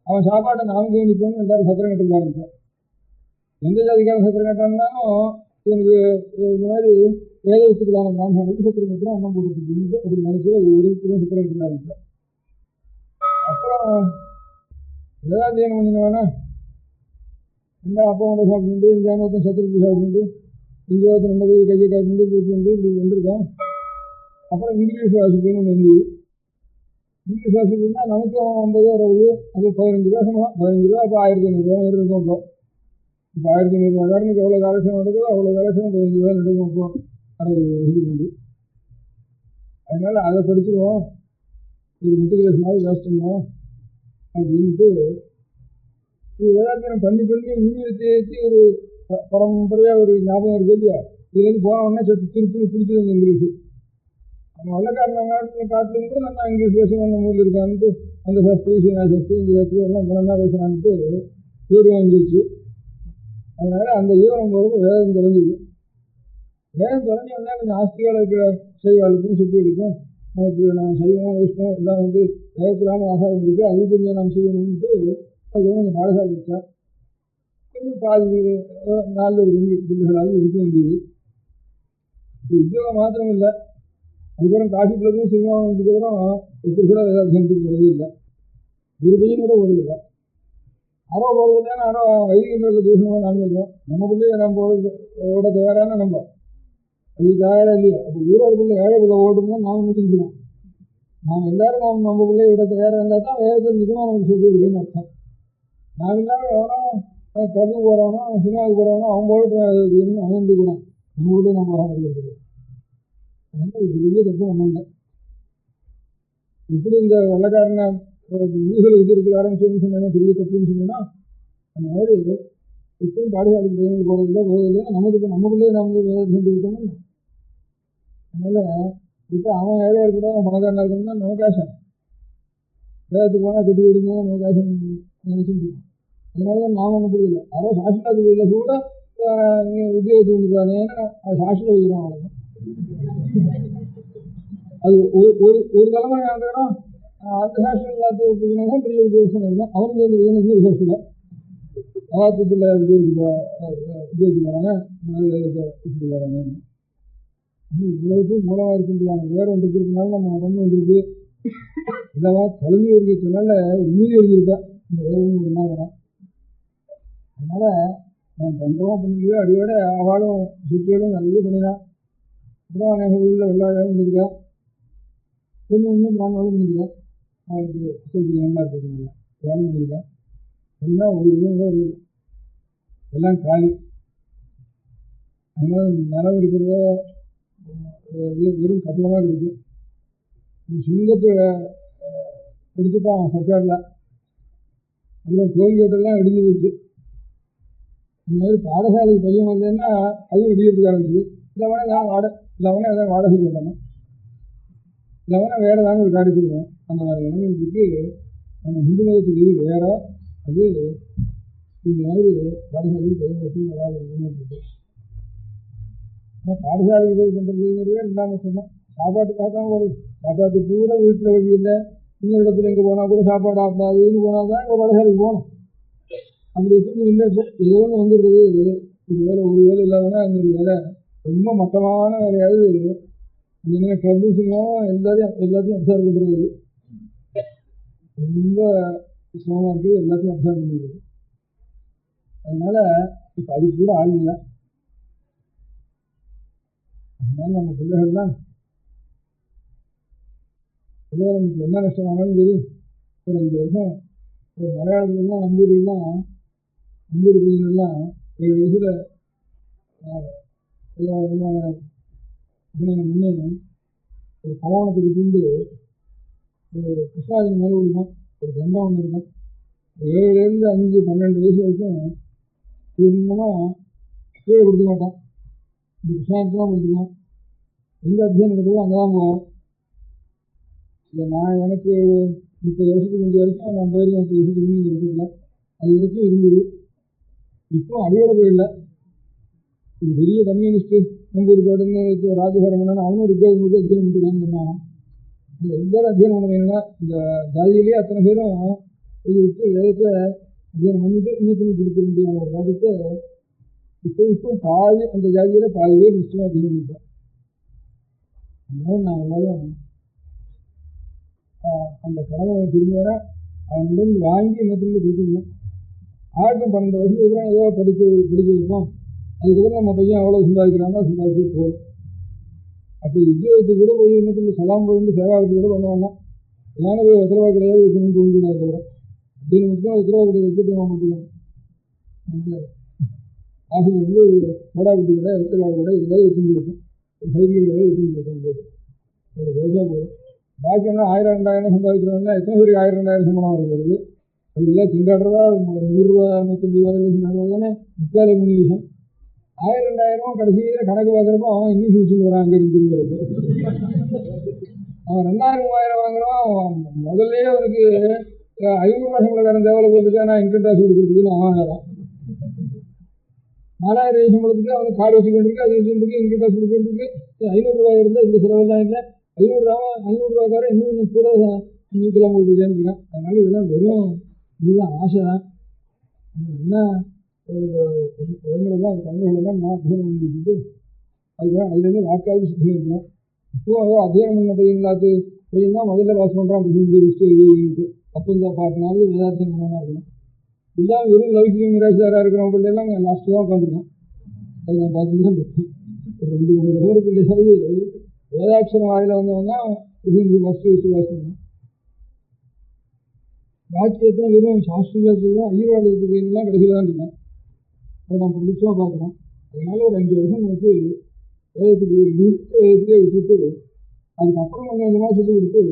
அவன் சாப்பாட்டை நாமக்கு வேண்டிப்போம்னு எல்லாரும் சத்திரம் கட்டுக்க ஆரம்பித்தான். எந்த ஜாதிக்காரன் சத்திரம் கட்டான்னாலும் எனக்கு இந்த மாதிரி வேத வச்சுக்கலான பிராமணனுக்கு சத்திரம் கட்டுறோம் அண்ணன் போட்டுட்டு அப்படி நினச்சி ஒரு சத்திரம் கட்டுக்க ஆரம்பித்தான். அப்புறம் வேதாத்தியனம் பண்ணினவனா இந்த அப்பாவோட சாப்பிட்டு இங்கே ஒருத்தன் சத்திரத்தை சாப்பிட்டு இங்கே ஒருத்தன் 2 போய் கையை காய்ச்சிட்டு போயிட்டு வந்து இப்படி வந்துருக்கான். அப்புறம் இங்கிலீஷ் வாசிப்புன்னு ஒன்று இருந்தது. இங்கிலீஷ் வாசிப்புன்னா நமக்கும் 50 60 அப்போ 15 ரூபா சம்பளம், 15 ரூபா அப்போ 1,500 ரூபா இருக்கும். இப்போ 1,500 ரூபா காரனுக்கு எவ்வளோ காலட்சம் நடக்குதோ அவ்வளோ காலட்சம் 15 ரூபா நடக்கும். அப்போ 60 வருஷத்துக்கு உண்டு. அதனால் அதை படிச்சுருவோம், ஒரு மெட்ரிகுலேஷனாவது ஜாஸ்திடுவோம் அப்படின்ட்டு இது வேதாத்தியனம் பண்ணி ஊழியத்தை ஏற்றி ஒரு பரம்பரையாக ஒரு ஞாபகம் இருக்கு இல்லையா. இதுலேருந்து போன உடனே திருப்பி பிடிச்சது அந்த இங்கிலீஷு. நம்ம வெள்ளக்காரன் காட்டிலும் கூட நல்லா இங்கிலீஷ் பேசுவோம், நம்ம ஊரில் இருக்கான்ட்டு அந்த சாஸ்திரி சீனா சாஸ்திரி இந்த சாஸ்திரி எல்லாம் பணம் தான் பேசுகிறான்ட்டு பேர் வாங்கிடுச்சு. அதனால் அந்த ஈவனம் போகிறப்ப வேதம் தொலைஞ்சிது. வேதம் தொலைஞ்சி வந்தால் கொஞ்சம் ஆஸ்திகால இருக்கிற செய்வாளுக்கும் சுற்றி இருக்கும். நமக்கு நம்ம சைவம் வைஷ்ணவம் எல்லாம் வந்து வேதத்திலான ஆசாரம் இருக்குது, அது கொஞ்சம் நாம் செய்யணும்ட்டு அது கொஞ்சம் பாடசாலை வச்சா கொஞ்சம் பாதி 4 பிள்ளைகளாக இருக்க வேண்டியது. உத்தியோகம் மாத்திரம் இல்லை, அதுக்கப்புறம் காஃபி பிள்ளைக்கும் செய்வோம். அதுக்கப்புறம் எப்படி கூட வேதாத்தியனத்துக்கு போகிறது இல்லை, ஒரு பையன் கூட போகிறதில்லை. யாரோ போகிறது இல்லைன்னா யாரோ வைதிகங்களுக்கு தூஷணமாக நான் சொல்கிறோம். நம்ம பிள்ளைய நம்ம ஓட தயாரான நம்ம அது தயாராக இல்லையா. அப்போ ஊரார் பிள்ளை ஏழை பிள்ளை ஓடும்போது நாம் என்ன செஞ்சுக்கணும், நாம் எல்லாரும் நம்ம பிள்ளைய விட தயாராக இருந்தால் தான் வேதத்தில் நிஜமாக நமக்கு சொல்லி இருக்குன்னு அர்த்தம். நாம் இல்லாமல் எவனோ கிளம்பு போகிறவனோ சினிமாவுக்கு போகிறவனோ அவன் போட்டு அவன் இருந்துக்கூடாது, நம்ம வீட்டே நம்ம போக முடியாது. அதனால் இது பெரிய தப்பு நம்ம இல்லை. இப்படி இந்த வெள்ளக்காரனை ஊர்களை விட்டு ஆரம்பிச்சோன்னு சொன்னா பெரிய தப்புன்னு சொன்னீங்கன்னா அந்த மாதிரி இப்பவும் பாடசாலைக்கு பையனுக்கு போகிறதில்லை நமக்கு நம்ம பிள்ளைய நம்ம வேலை செஞ்சு விட்டோம்னு. அதனால் விட்டு அவன் ஏழையாக இருக்கக்கூடாது, அவன் பணக்காரனாக இருக்கணும்னா நமக்கு ஆசை. வேதத்துக்கு போனால் கட்டி விடுங்க நமக்கு ஆசை நினைச்சுட்டு இருக்கோம். அதனாலதான் நாம ஒன்றும் புரியல. யாரோ சாஸ்திராத்து கோயில கூட உத்தியோகத்துக்கு வந்துருக்கானேன்னு சாஸ்திரம் வைக்கிறோம். அவ்வளோதான். அது ஒரு தலைமுறை ஆண்டுகிறோம். அந்த சாஸ்திரம் எல்லாத்தையும் தான் பெரிய உத்தியோகம் இல்லை. அவனுக்கு வந்து இன்னொரு சாஸ்திரம் அவாத்துக்குள்ள உத்தியோகத்துக்கு வராங்க, வச்சுட்டு வராங்க. இவ்வளவுக்கும் மூலமாக இருக்க முடியாது. வேற ஒன்று இருக்கிறதுனால நம்ம உடம்பு வந்துருக்கு. இதெல்லாம் தொலைஞ்சி இருக்கிறதுனால உண்மையை எழுதியிருப்பா இந்த வேதம் என்ன வரும். அதனால நம்ம பண்ணுறோம் பண்ணலையோ அடியோட அவளும் சுற்றியோடும் நிறைய பண்ணினான். அப்புறம் அநேக ஊரில் வெள்ளாடும் பண்ணியிருக்கா, கொஞ்சம் இன்னும் பிராமணாலும் பண்ணியிருக்கா. அவளுக்கு சொல்றது நல்லா இருக்கிறதுனால வேலை பண்ணியிருக்கா. எல்லாம் ஒரு வருது, எல்லாம் காலி. அதனால நிலம் இருக்கிறதோ வெறும் கட்டளமாக இருக்குது. சிங்கத்தை எடுத்துட்டான் சர்க்காரில். அப்புறம் டோல்கேட்டெல்லாம் இடிஞ்சு போச்சு. இந்த மாதிரி பாடசாலைக்கு பையன் வந்தேன்னா அதுவும் இடிக்கிறதுக்கு ஆரம்பிச்சுது. இல்லவனே இல்லவனே அதான் வாடகைக்கு விடணும், இல்லவனே வேறு ஏதாவது ஒரு காடி கொடுக்கணும். அந்த மாதிரி நிலைமைக்கு நம்ம இந்து மதத்துக்கு இது வேற. அது இந்த மாதிரி பாடசாலைக்கு பையன் வச்சு வராது நிலைமை இருக்குது. ஆனால் பாடசாலைக்கு போய் பண்ணுறதுங்கிறதே ரெண்டாம் வருஷம் தான். சாப்பாட்டுக்காக தான் ஒரு சாப்பாட்டுக்கு கூட வீட்டில் வழி இல்லை. இன்னொரு இடத்துல எங்கே போனால் கூட சாப்பாடு ஆகாதுன்னு போனால் தான் எங்கள் பாடசாலைக்கு போகணும். அப்படி வச்சுருக்கு இல்லை. இப்போ ஏதோ ஒன்று வந்துடுறது. ஒரு வேலை இல்லாதனா இன்னொரு வேலை ரொம்ப மட்டமான வேலையாவது அந்த கிளப்புசிங்கும் எல்லாத்தையும் அப்சர்வ் பண்ணுறது ரொம்ப சிரமமாக இருக்குது. எல்லாத்தையும் அப்சர்வ் பண்ணிடுறது. அதனால இப்போ அதுக்கு கூட ஆள் இல்லை. அதனால நம்ம பிள்ளைகள் தான் நமக்கு என்ன நஷ்டம் ஆனாலும் சரி ஒரு 5 வருஷம் ஒரு மலையாளத்துலாம் நம்பூரி பையனெல்லாம் 7 வயசில் அபிநயம் பண்ணி ஒரு கவானத்துக்கு தீண்டு ஒரு கிருஷ்ணாஜன் மேலே விடுவான். ஒரு தண்டம் ஒன்று இருக்கும். 7லேருந்து 5, 12 வயசு வரைக்கும் பூர்ணமாக கீழே கொடுக்க மாட்டான். இந்த கிருஷ்ணாயத்தான் கொடுத்துக்குவோம். எங்கே அத்தியானம் நடக்குதோ அங்கே தான் போவோம். இல்லை நான் எனக்கு 30 வருஷத்துக்கு முந்தைய வரைக்கும் நான் போயிருக்கேன். 30 வருஷத்துக்கு முந்தைய இருக்குதுல அது வரைக்கும் இருந்தது. இப்போ அடியோட போயிடல. இது பெரிய கம்யூனிஸ்ட்டு நம்பூர் பாடுன்னு ராஜகரமணன் அவனும் அத்தியானம் பண்ணிட்டுருக்கான்னு சொன்னாங்க. எல்லாரும் அத்தியானம் பண்ண வேணும்னா இந்த ஜாதியிலேயே அத்தனை பேரும் எழுதி விட்டு வேதத்தை அத்தியானம் பண்ணிட்டு இன்னொருத்தனை கொடுக்க முடியாத ஒரு காரியத்தை இப்போ பாதி அந்த ஜாதியில் பாதி பேர் நிச்சயமாக அத்தியானம் பண்ணிப்பேன். அதனால நான் எல்லாரும் அந்த கடமை திரும்ப வர அவன்கிட்ட வாங்கி இன்னொருத்தருந்து கொடுத்துருந்தோம். 12 வருஷத்துக்கு அப்புறம் ஏதோ படிக்க வைப்போம். அதுக்கப்புறம் நம்ம பையன் அவ்வளோ சம்பாதிக்கிறான்னா சம்பாதிச்சு போகும். அப்போ உத்தியோகத்துக்கு கூட போய் இன்னொருத்தருந்து சலாம் போயிட்டு சேவாகத்துக்கு கூட பண்ண வேண்டாம். எல்லாமே போய் உத்தரவா கிடையாது வைக்கணும்னு தோணுது. அதுக்கப்புறம் அப்படின்னு மட்டும் உத்தரவா கிடையாது வச்சுட்டு மாட்டேங்கிறோம். ஆசிரியர் மோடாக்குட்டி கடை உத்தரவா கடை ஏதாவது வச்சுட்டு இருக்கும். ஒரு சைக்கிள் கிடையாது வச்சுட்டு இருக்கும் போது ஒரு பைசா போதும். பாக்கி என்ன 1000, 2000 சம்பாதிக்கிறவங்க எத்தனை பேருக்கு 1000, 2000 சம்பளம் வருது. அதுல திண்டாடுறதா 100 ரூபா 150 ரூபா தானே 3 விஷயம். 1000, 2000 கடைசியில் கணக்கு பார்க்குறப்போ அவன் இன்னும் ஃபியூச்சர் வரான். அங்கே இருக்கிறது அவன் 2000, 3000 வாங்குறான். முதல்ல அவனுக்கு 500 ரூபா சம்பளக்காரன் தேவையில்ல போட்டுட்டு நான் இன்கம் டேக்ஸ் கொடுக்குறதுக்குன்னு அவன் வாங்குறான். 4000 சம்பளத்துக்கு அவனுக்கு கார்டு வச்சு கொண்டிருக்கு, அது வச்சுருக்கு, இன்கம் டேக்ஸ் கொடுத்துருக்கு. 500 ரூபாய் இருந்தால் இந்த செலவெல்லாம் இல்லை. 500 ரூபாக்காரன் இன்னும் கொஞ்சம் கூட நீக்கலாம் கொடுத்துருக்கேன்னு இருக்கான். அதனால இதெல்லாம் வெறும் இதுதான் ஆசை தான். என்ன குழந்தைகளெல்லாம் குழந்தைகளெல்லாம் நான் அத்தியானம் பண்ணி விட்டுட்டு அதுக்கப்புறம் அதுலேருந்து வாக்காவது சுற்றி இருக்கணும். இப்போ அத்தியானம் பண்ண பையன் தான் முதல்ல பாஸ் பண்ணுறான். அப்படி அப்போ இந்த 10 நாள் வேதாத்தியம் பண்ணா இருக்கணும். இல்லாமல் வெறும் லௌகிக மிராஜாராக இருக்கிறவங்க பிள்ளைலாம் லாஸ்ட்டு தான் உட்காந்துருக்கான். அது நான் பார்த்துட்டு தான் இருக்கேன். ஒரு 2-3 தடவை பிள்ளை வேதாட்சரம் வாயில வந்தவங்க ஃபஸ்ட்டு பாஸ் பண்ணோம். பாக்கி எத்தனை வெறும் சாஸ்திரத்துக்கு தான் ஈரோடுலாம் கடைசியில் தான் இருக்கேன். அதை நான் நிச்சயமாக பார்க்குறேன். அதனால ஒரு 5 வருஷம் நமக்கு வேதத்துக்கு வேதத்திலே விட்டுட்டு அதுக்கப்புறம் கொஞ்சம் கொஞ்சமாக சொல்லி கொடுத்து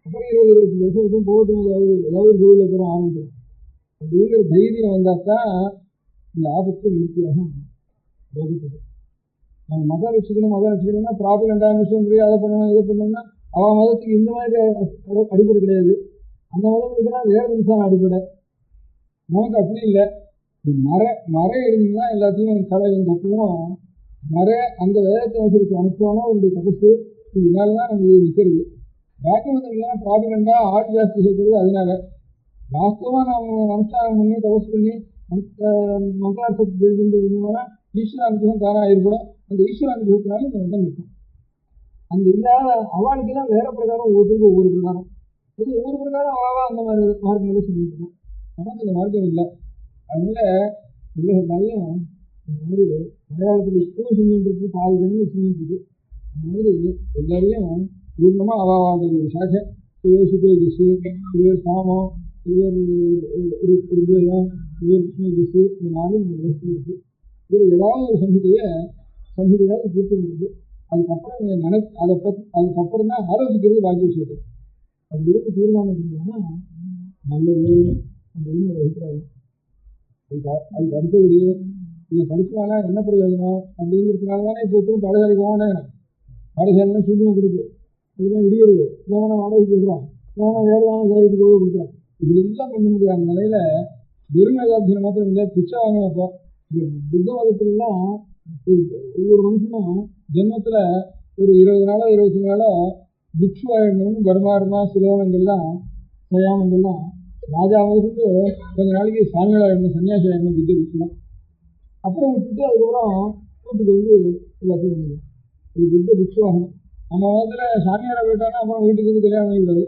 அப்புறம் 20-25 வருஷம் இருக்கும் போகட்டும். ஏதாவது ஒரு கோவிலில் அப்புறம் ஆரம்பிக்கிறேன் அப்படிங்கிற தைரியம் வந்தால் தான் இந்த ஆபத்து நிறுத்தியாகும். பாதிப்பது நம்ம மதம் வச்சுக்கணும்னா ப்ராப்பகண்டா மிஷனரி அதை பண்ணணும் இதை பண்ணணும்னா அவன் மதத்துக்கு இந்த மாதிரி அடிப்படை கிடையாது. அந்த மதம் இருக்குன்னா வேறு நிமிஷம் அடிப்படை. நமக்கு அப்படி இல்லை. மறை இருந்துதான் எல்லாத்தையும் கலையும் தப்புவோம். அந்த வேதத்தை வச்சிருக்க அனுப்பிச்சானோ அவருடைய தபசு இதனாலதான் நம்ம நிற்கிறது. பாக்கியவதெல்லாம் ப்ராபிகண்டா ஆள் ஜாஸ்தி சேர்க்கிறது. அதனால வாஸ்தவமா நாம அனுஷ்டானம் பண்ணி தபசு பண்ணி மங்களார்த்தத்தை தெரிஞ்சுன்னா ஈஸ்வர அனுகிரகம் தானா ஏற்படும். அந்த ஈஸ்வர அனுகிரகத்தினால இந்த மதம் நிற்கும். அந்த இல்லாத அவளுக்கெல்லாம் வேற பிரகாரம் ஒவ்வொருத்தருக்கும் ஒவ்வொரு பிரகாரம், ஒவ்வொரு பிரகாரம் அவாவா அந்த மாதிரி மார்க்கங்களே சொல்லிட்டு இருக்கேன். நமக்கு இந்த மார்க்கம் இல்லை. அதனால பிள்ளைகள்னாலையும் இந்த மாதிரி மலையாளத்தில் இப்பவும் செஞ்சுட்டு இருக்கு, பாதி ஜனங்கள் செஞ்சுட்டு இருக்கு. அந்த மாதிரி எல்லாரையும் பூர்ணமாக அவாவாத ஒரு சாக்கை சிறுவர் சுக்ரஜிஸு, சிறுவர் சாமம், சிறுவர் ருத்வேதம், சிறுவர் கிருஷ்ணஜிஸு, இந்த நாளும் நம்ம தேசத்தில் இருக்கு. இதில் ஏதாவது ஒரு சங்கீதையாவது பூர்த்தி பண்ணுறது. அதுக்கப்புறம் அதுக்கப்புறம் தான் ஆலோசிக்கிறது பாக்கிய விஷயத்தை. அப்படி இருந்து தீர்மானம் பண்ணோம்னா நல்லது அப்படின்னு ஒரு அபிப்பிராயம். அதுக்கு அடுத்தபடி இதை படிச்சுனால என்ன பிரயோஜனம் அப்படிங்கிறதுனால தானே இப்போ ஒருத்தரும் பாடசாலைக்கு போகணும். பாடசாலைலாம் சுத்தமாக கொடுக்கு, அதுதான் இடியுது, இல்லைன்னா வாடகைக்கு விடுறான், இல்லைன்னா வேறு வாங்க வேலைக்கு போய் கொடுக்குறான். இப்படி எல்லாம் பண்ண முடியாத நிலையில துர்மேதாத்தியம் மாத்திரம் இல்லை, பிச்சை வாங்கினப்போ இந்த புத்த மதத்துலாம் ஒவ்வொரு மனுஷனும் ஜென்மத்தில் ஒரு 20 நாளோ 20 நாளோ பிக்ஷு ஆயிடணும்னு பர்மாருமா சிலோகங்கள்லாம் சயாமங்கள்லாம் ராஜா வந்து கொஞ்ச நாளைக்கு சாமியார் ஆயிடணும், சன்னியாசி ஆயிடணும் புத்த பிக்ஷுலாம். அப்புறம் விட்டுட்டு அதுக்கப்புறம் வீட்டுக்கு வந்து எல்லாத்தையும் பண்ணிடும். ஒரு புத்த பிக்ஷு ஆகணும். நம்ம மதத்தில் சாமியாரை போயிட்டாங்கன்னா அப்புறம் வீட்டுக்கு வந்து கல்யாணம் பண்ணிக்கூடாது.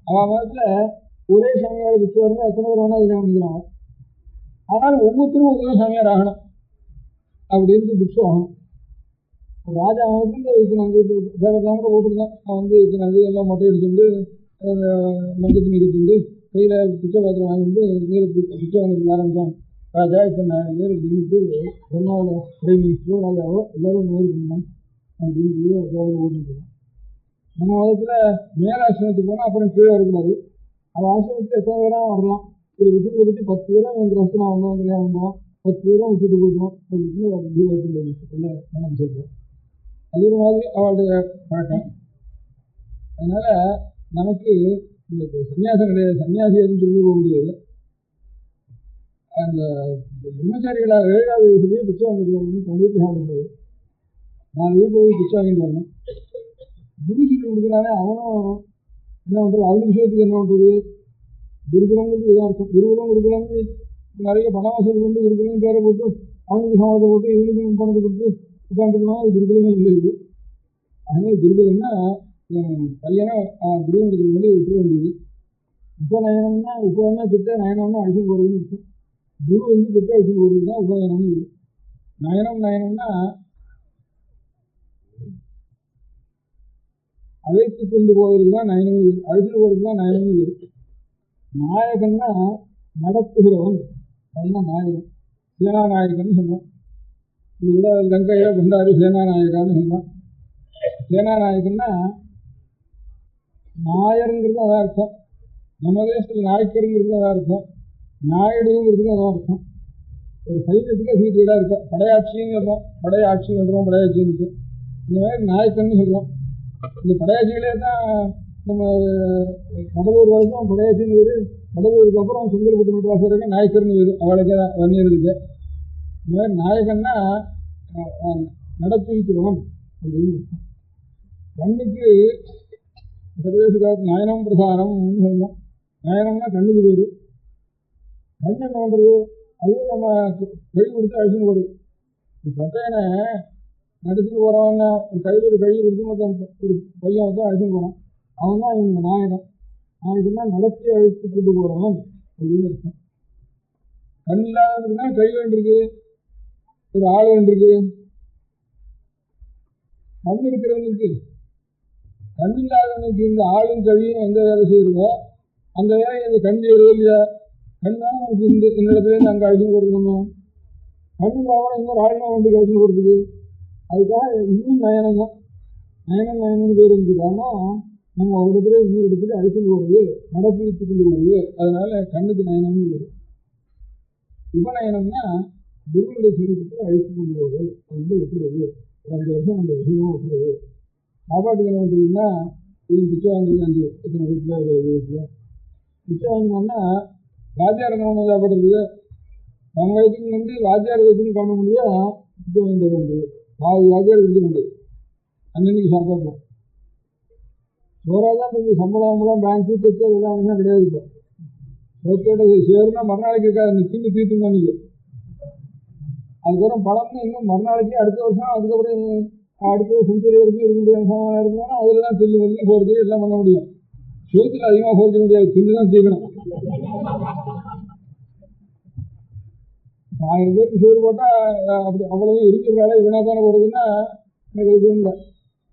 அவன் மதத்தில் ஒரே சாமியார் பிக்ஷுவாக இருந்தால் எத்தனை பேர் வேணால் கல்யாணம் பண்ணிக்கிறாங்க. ஆனால் ஒவ்வொருத்தரும் ஒவ்வொரு சாமியார் ஆகணும் அப்படின்னு பிக்ஷு ஆகணும். ராஜா வந்து இத்தனை வேலைக்கெல்லாம் கூட போட்டுருந்தான். அவன் வந்து இத்தனை எல்லாம் மொட்டை அடிச்சுட்டு மஞ்சள் துணி கட்டிட்டு கையில் பிச்சை பாத்திரம் வாங்கிட்டு பிச்சை வாங்கிட்டு ஆரம்பித்தான். ராஜா இத்தனை நேரம் அப்படின்ட்டு பிரம்மாவோட பிரைம் மினிஸ்டரோ ராஜாவோ எல்லாரும் இந்த மாதிரி பண்ணலாம் அப்படின்னு ஓட்டுருக்கான். நம்ம மதத்தில் மேலாசிரமத்துக்கு போனால் அப்புறம் கீழே வரக்கூடாது. அவன் ஆசிரமத்துக்கு எத்தனை பேராக வரலாம். ஒரு விஷயத்தை பற்றி 10 பேரும் என் ரசனா வந்தோம், கல்யாணம் வந்தோம், 10 பேரும் விட்டுட்டு போயிட்டோம் அப்படின்னு கணக்கு சொல்கிறேன். அது ஒரு மாதிரி அவளுடைய பழக்கம். அதனால நமக்கு இந்த சன்னியாசம் கிடையாது. சன்னியாசி எதுவும் சொல்லி போக முடியாது. அந்த பிரம்மச்சாரிகளாக 7வது வயசுலேயே பிச்சை வாங்கிட்டு வரணும். அவங்க வீட்டில் சாப்பிடக்கூடாது. 4 வீட்டில் போய் பிச்சை வாங்கிட்டு வரணும். குரு சொல்லி கொடுக்குறானே அவனும் என்ன பண்ணுறது, அவனுக்கு விஷயத்துக்கு என்ன பண்ணுறது. குருகுலங்களுக்கு இதாக இருக்கும். குருகுலங்களுக்கு நிறைய பணம் வசூல் கொண்டு குருகுலம் பேரை போட்டு அவனுக்கு சமாதத்தை போட்டு இவனுக்கும் பணத்தை கொடுத்து உட்காந்துக்கணும். அது குருகுலமே இல்லை. இது அதனால குருகுலம்னா பையனை குருகுலத்துக்கு வேண்டி விட்டுற வேண்டியது. உபநயனம்னா உபநயனா கிட்ட, நயனம்னா அழிச்சு போகிறதுன்னு இருக்கும். குரு வந்து கிட்ட அழிச்சு போகிறது தான் உபநயனம்னு இது. நயனம்னா அழைத்து கொண்டு போவதற்கு தான் நயனம், அழிச்சு போகிறதுக்கு தான் நயனம்னு இருக்கு. நாயகன்னா நடத்துகிறவன், அதுதான் நாயகன். சேனாநாயகன்னு சொல்லுவான். இது கூட லங்கையில பண்டாரி சேனாநாயகான்னு சொல்லுவான். சேனாநாயகன்னா நாயருங்கிறது அதான் அர்த்தம். நம்ம தேசத்தில் நாயக்கருங்கிறது அதான் அர்த்தம். நாயுடுங்கிறதுக்கு அதான் அர்த்தம். ஒரு சைன்யத்துக்கு அது வீடாக இருக்கும். படையாட்சின்னு சொல்கிறோம், படையாட்சி பண்ணுறோம், படையாட்சின்னு இருக்கும். இந்த மாதிரி நாயக்கன்னு சொல்கிறோம். இந்த படையாட்சிகளே தான் நம்ம கடலூர் வரைக்கும் படையாட்சின்னு வேறு, கடலூருக்கு அப்புறம் செங்கல்பட்டு மெட்ராஸ் வரைக்கும் நாயக்கர்னு வேறு, அவளுக்கே வன்னியர்களுக்கு. இந்த மாதிரி நாயகன்னா நடத்திக்கிறவன் அப்படின்னு. கண்ணுக்கு சர்வேச காலத்து நயனம் பிரசாரம்னு சொல்லணும். நயனம்னா கண்ணுக்கு பேர். கண் என்ன பண்ணுறது, அதுவும் நம்ம கை கொடுத்து அழிச்சுன்னு போடுது. பட்டையனை நடத்திட்டு போகிறவங்க ஒரு கையில் ஒரு கை கொடுத்து மொத்தம் ஒரு பையன் வந்து அழிச்சுன்னு போகிறான். அவன் தான் இவங்க நாயகன். நாயகன்னா நடத்தி அழைத்து கொண்டு போகிறவன் அப்படின்னு அர்த்தம். கண் இல்லாததுன்னா கை வேண்டியிருக்கு, ஒரு ஆள் வேண்டியிருக்கு. கண் இருக்கிறவனுக்கு, கண் இல்லாதவனுக்கு இந்த ஆளும் கழியும் எந்த வேலை செய்யறதோ அந்த வேலையை இந்த கண் செய்யறதோ இல்லையா. கண் தான் நமக்கு இந்த இடத்துலேருந்து அங்கே அழிச்சுன்னு கொடுக்கணும். கண் இல்லாமல் இன்னொரு ஆளுனா வந்து அழிச்சுன்னு கொடுக்குது. அதுக்காக இன்னும் நயனம் தான். நயனம்னு பேர் இருந்துக்காங்கன்னா நம்ம ஒரு இடத்துல இன்னொரு இடத்துல அழிச்சுட்டு போகிறது, நடப்பித்து கொண்டு போகிறது. அதனால கண்ணுக்கு நயனம்னு பேர். உபநயனம்னா குருவுடைய சீரத்துக்கு அழித்து கொண்டு போவது, அது வந்து விட்டுறது. ஒரு 5 வருஷம் அந்த விஷயமும் விட்டுறது. சாப்பாட்டுக்கு என்ன பண்ணுறதுன்னா, இது பிச்சை வாங்குறது 5 இத்தனை வீட்டில் 20 வீட்டில் பிச்சை வாங்கினோம்னா வாத்தியார் என்ன ஒன்று சாப்பிட்றதுக்கு நம்ம வயதுக்கு வந்து வாத்தியார் வயதுன்னு காண முடியும். இது வாங்கிட்டு வர வேண்டியது வாத்தியார் கொடுக்க வேண்டியது அன்னன்னைக்கு சாப்பாடுலாம் சோறாக தான் இருக்குது. சம்பளம் பேங்க்கு செக்கு அதெல்லாம் ஒன்றும் கிடையாது. இப்போ சோத்தோட சேருனா மறுநாளைக்கு இருக்காது, நிச்சயமே தீர்த்தும் தான் நீங்கள். அதுக்கப்புறம் பழம்னு இன்னும் மறுநாளைக்கு அடுத்த வருஷம் அதுக்கப்புறம் அடுத்த செஞ்சுரி வரைக்கும் இருக்க முடியாது. இருந்தாலும் அதில் தான் தில்லு வந்து போகிறது எல்லாம் பண்ண முடியும். சோத்தில் அதிகமாக போர்க்க முடியாது, தில்லு தான் தீக்கணும். 1000 பேருக்கு சோறு போட்டால் அப்படி அவ்வளவு இருக்கிற வேலை வீணாக தானே போகிறதுன்னா எனக்கு இது இல்லை.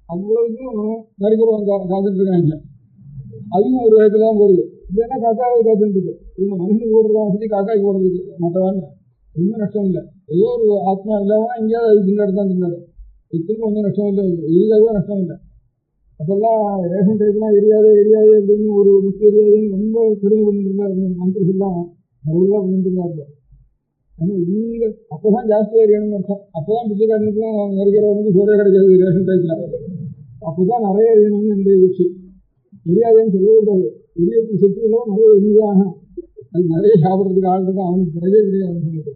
அவ்வளவுக்கும் நரிக்குறவங்க காத்துட்டு இருக்காங்க. அதுவும் ஒரு வயத்துல தான் போகுது. இல்லைன்னா காக்காவை காத்துட்டு இருக்கு. இவங்க மனுஷனுக்கு போடுறதா வசதி காக்காய்க்கு போடுறதுக்கு மற்றவான்னு ஒன்றும் நஷ்டம் இல்லை. ஏதோ ஒரு ஆத்மா இல்லாமல் எங்கேயாவது அது திண்டாடு தான் திண்டாடு. இதுக்கு ஒன்றும் நஷ்டம் இல்லை, எரியாதோ நஷ்டம் இல்லை. அப்போல்லாம் ரேஷன் டைப்லாம் எரியாது அப்படின்னு ஒரு முக்கிய எரியாதுன்னு ரொம்ப கடுமை பண்ணிட்டு இருந்தார். மந்திரிகள்லாம் நிறையா பண்ணிட்டு இருந்தாங்க. ஆனால் இங்கே அப்போ தான் ஜாஸ்தியாக எரியணும்னு அர்த்தம். அப்போ தான் பிச்சைக்காரனுக்கும் நெருக்கிறவனுக்கும் சோறே கிடைக்காது ரேஷன் டைப்பில். அப்போ தான் நிறைய எரியணும்னு என்னுடைய விஷயம். எரியாதுன்னு சொல்லவே கூடாது. எரியத்துக்கு சக்தி இல்லாமல் நிறைய எரியாகும். அது நிறைய சாப்பிட்றதுக்கு ஆள் இருக்கும், அவனுக்கு கிடையவே கிடையாதுன்னு சொல்லிட்டு.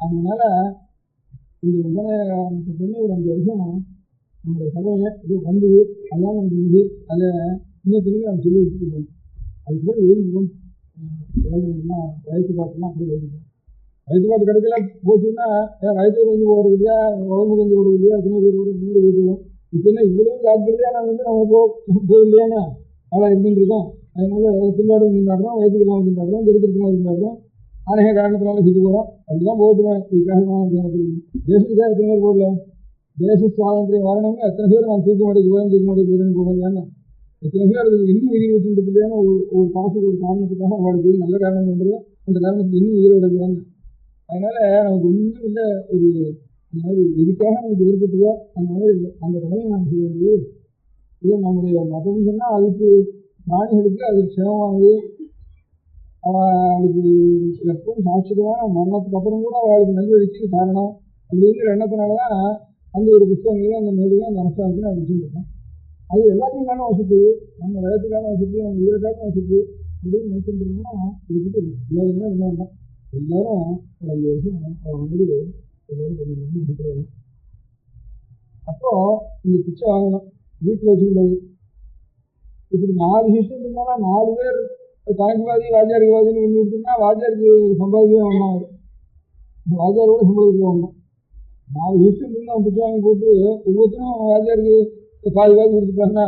அதனால இந்த உபநயனத்தை பண்ணி ஒரு 5 வருஷம் நம்முடைய கடமையை இது வந்தது. அதெல்லாம் நமக்கு இது அதை இன்னொருத்தருக்கு நம்ம சொல்லி வச்சுட்டு போகணும். அதுக்கப்புறம் எழுதிக்கணும். எல்லாம் வயசு பாட்டுலாம் அப்படி எழுதிக்கணும். வயசு பாட்டு கிடைக்கல போச்சுன்னா வயசுக்கு வந்து போகிறது இல்லையா, உடம்புக்கு வந்து போடுறது இல்லையா, எத்தனை பேர் ஒரு 100 வீட்டுக்கும் இப்போ என்ன இவ்வளவு ஜாக்கிரதையா நான் வந்து நம்ம போகலையானா அவ்வளோ இருந்துருக்கோம். அதனால திண்டாடு திண்டாடுறோம், வயசுக்கெல்லாம் திண்டாடுறோம், திருத்திருக்கலாம் திண்டாடுறோம், அநேக காரணத்தினால சுற்றி போகிறோம். அதுதான் போட்டுவேன். இதுக்காக தேசத்துக்காக எத்தனை பேர் போடல, தேச சுவாதந்திரம் வரணும்னு எத்தனை பேர் நான் தூக்க மாட்டேக்கு போயிருந்து போகலையான்னு எத்தனை பேர் அதுக்கு இன்னும் உயிர் விட்டு இல்லையான்னு ஒரு காசுக்கு ஒரு காரணத்துக்காக அவளுக்கு நல்ல காரணம் பண்ணுறதோ அந்த காரணத்துக்கு இன்னும் உயிரை விடலையான்னு. அதனால நமக்கு ஒன்றும் இல்லை. ஒரு அந்த மாதிரி எதுக்காக நமக்கு ஏற்பட்டுதோ அந்த மாதிரி அந்த கடமையை நாம் செய்ய வேண்டியது. இல்லை நம்முடைய மதம் சொன்னால் அதுக்கு பிராணிகளுக்கு அது க்ஷேமமானது. அவளுக்கு எப்பவும் சாட்சிதமான மரணத்துக்கு அப்புறம் கூட அவளுக்கு நல்வழிக்கு காரணம் அப்படிங்கிற எண்ணத்தினால தான் அந்த ஒரு புத்தகங்களையும் அந்த நூலையும் அந்த அரசாங்கத்தையும் நான் வச்சுருக்கோம். அது எல்லாத்தையும் காரணம் வசதி, நம்ம வயதுக்கான வசதி, நம்ம உயிரக்கான வசதி அப்படின்னு நினைச்சுட்டு இருந்தோம்னா இது பற்றி எல்லாருமே என்ன வேண்டாம். எல்லாரும் ஒரு 5 வருஷம் மாதிரி எல்லாரும் பண்ணிடணும்னு அபிப்பிராயம். அப்போ இந்த பிச்சை வாங்கணும், வீட்டில் வச்சுக்கூடாது. இப்படி 4 சிஸ்டம் இருந்தாலும் 4 பேர் கணக்குவாதி வாத்தியாருக்கு வாதின்னு ஒன்று கொடுத்துருந்தா வாத்தியாருக்கு சம்பாதிக்கவே வேண்டாம். வாத்தியாரோட சம்பாதிக்க வேண்டாம். 4 சிஸ்டம் இருந்தால் பிச்சை வாங்கி போட்டு ஒவ்வொருத்தரும் வாத்தியாருக்கு பாதி கொடுத்துட்டாங்கன்னா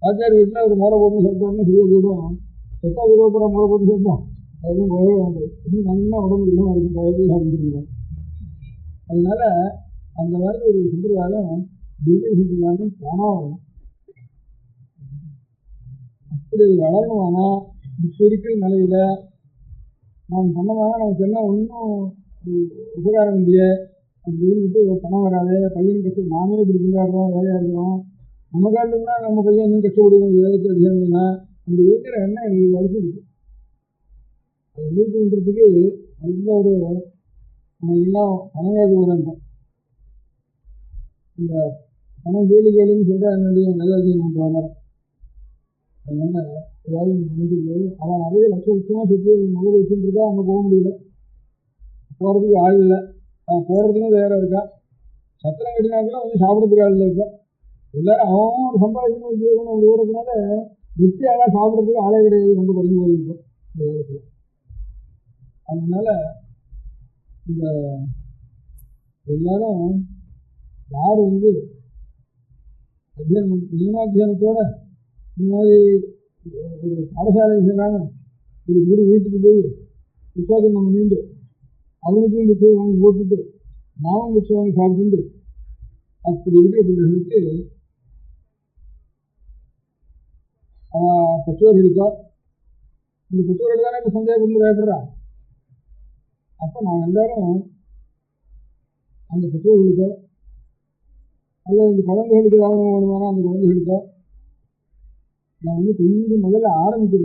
வாத்தியார் வீட்டில் ஒரு முறை போட்டு சேர்த்தோம்னா சரியாக போயிடும். செத்தா விடுவோம் முறை போட்டு சேர்த்தோம் அதுவும் போகவே வேண்டாம். இன்னும் நல்லா உடம்பு இடமா இருக்கும், பயத்தையும் சாப்பிட்டுருக்கோம். அதனால அந்த மாதிரி ஒரு சம்பிரதாயம் திவ்ய சம்பிரதாயம் தானாக அப்படி அது வளரணுமானா இப்போ இருக்கிற நிலையில நாம் பண்ணோம்னா நமக்கு என்ன ஒன்றும் உபகாரம் இல்லையே அப்படின்னு பணம் வராது. பையன் கஷ்டம் நாமே இப்படி கொண்டாடுறோம், வேலையாக இருக்கிறோம், நம்ம காலத்துக்குனா நம்ம பையன் இன்னும் கஷ்டப்படுவோம், ஏதாவது அதிகம்னா அப்படி இருக்கிற எண்ணம் எங்களுக்கு வளர்ச்சி இருக்கு. அது வீட்டு பண்ணுறதுக்கு நல்ல ஒரு எல்லாம் பணங்காது உரண்டோம். இந்த பணம் கேள்வி கேளுன்னு சொல்கிறா என்னுடைய நல்ல பண்ணுறாங்க. அதனால ஏதாவது முடிஞ்சு அவன் நிறைய லட்சமாக சுற்றி முதல் வச்சுட்டு இருக்கா, அங்கே போக முடியல, போகிறதுக்கு ஆள் இல்லை. அவன் போகிறதுக்கும் வேற இருக்கா, சத்திரம் கட்டினாக்கூட வந்து சாப்பிட்றதுக்கு ஆள் இல்லை. இப்போ எல்லாரும் அவன் ஒரு சம்பாதிக்கணும் உத்தியோகம் அப்படி ஓடுறதுனால வெற்றியாளாக சாப்பிட்றதுக்கு ஆளே கிடையாது, ரொம்ப குறைஞ்சி போகுது இப்போ இந்த காலத்தில். அதனால இந்த எல்லாரும் யார் வந்து அத்தியானம் நியமாத்தியானத்தோட இந்த மாதிரி ஒரு பாடசாலை செய்கிறாங்க, ஒரு குரு வீட்டுக்கு போய் விசாகம் நம்ம நீண்டு அவனுக்கும் பிச்சை வாங்கி போட்டுட்டு நாமும் பிச்சை வாங்கி சாப்பிட்டு அப்படி இருக்கிற பிள்ளைகளுக்கு பெற்றோர்களுக்கோ இந்த பெற்றோர்கள் தானே இப்போ சந்தேகப்பட்டு பயப்படுறான். அப்போ நாங்கள் எல்லாரும் அந்த பெற்றோர்களுக்கோ அல்லது இந்த குழந்தைகளுக்கு ஏதாவது வேணுமானா அந்த குழந்தைகளுக்கோ நான் வந்து கொஞ்சம் முதல்ல ஆரம்பிக்கிற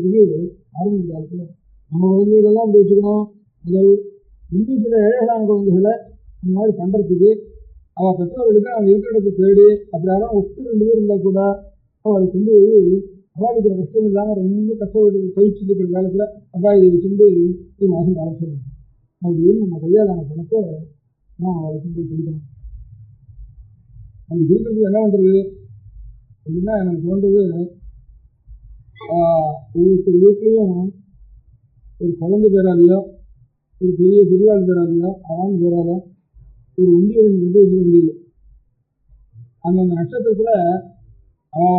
காலத்தில் நம்ம குழந்தைகளெல்லாம் அப்படி வச்சுக்கணும். முதல் இன்னும் சில ஏழைகளான குழந்தைகளை இந்த மாதிரி பண்ணுறதுக்கு அவள் பெற்றோர்களுக்கு அவங்க இருக்கிற இடத்தை தேடி அப்படி யாரும் ஒத்து 2 பேர் இருந்தால் கூட அவளை கொண்டு போய் அவளுக்கு கஷ்டம் இல்லாமல் ரொம்ப கஷ்டப்பட்டு கழிச்சுட்டு இருக்கிற காலத்தில் அப்பாயை வச்சுட்டு ஒரு மாதம் காலட்சம் அப்படின்னு நம்ம கையாளான பணத்தை நான் அவளுக்கு போய் கொடுக்கணும். அப்படி கொடுக்கறதுக்கு என்ன பண்ணுறது அப்படின்னா எனக்கு தோன்றது, ஒவ்வொரு வீட்லேயும் ஒரு குழந்தை பேராலையோ ஒரு பெரிய பெரியவாள் பேராலையோ ஆண் பேரால ஒரு உண்டியல் கட்டி வச்சுக்க வேண்டியது. அந்தந்த நட்சத்திரத்தில்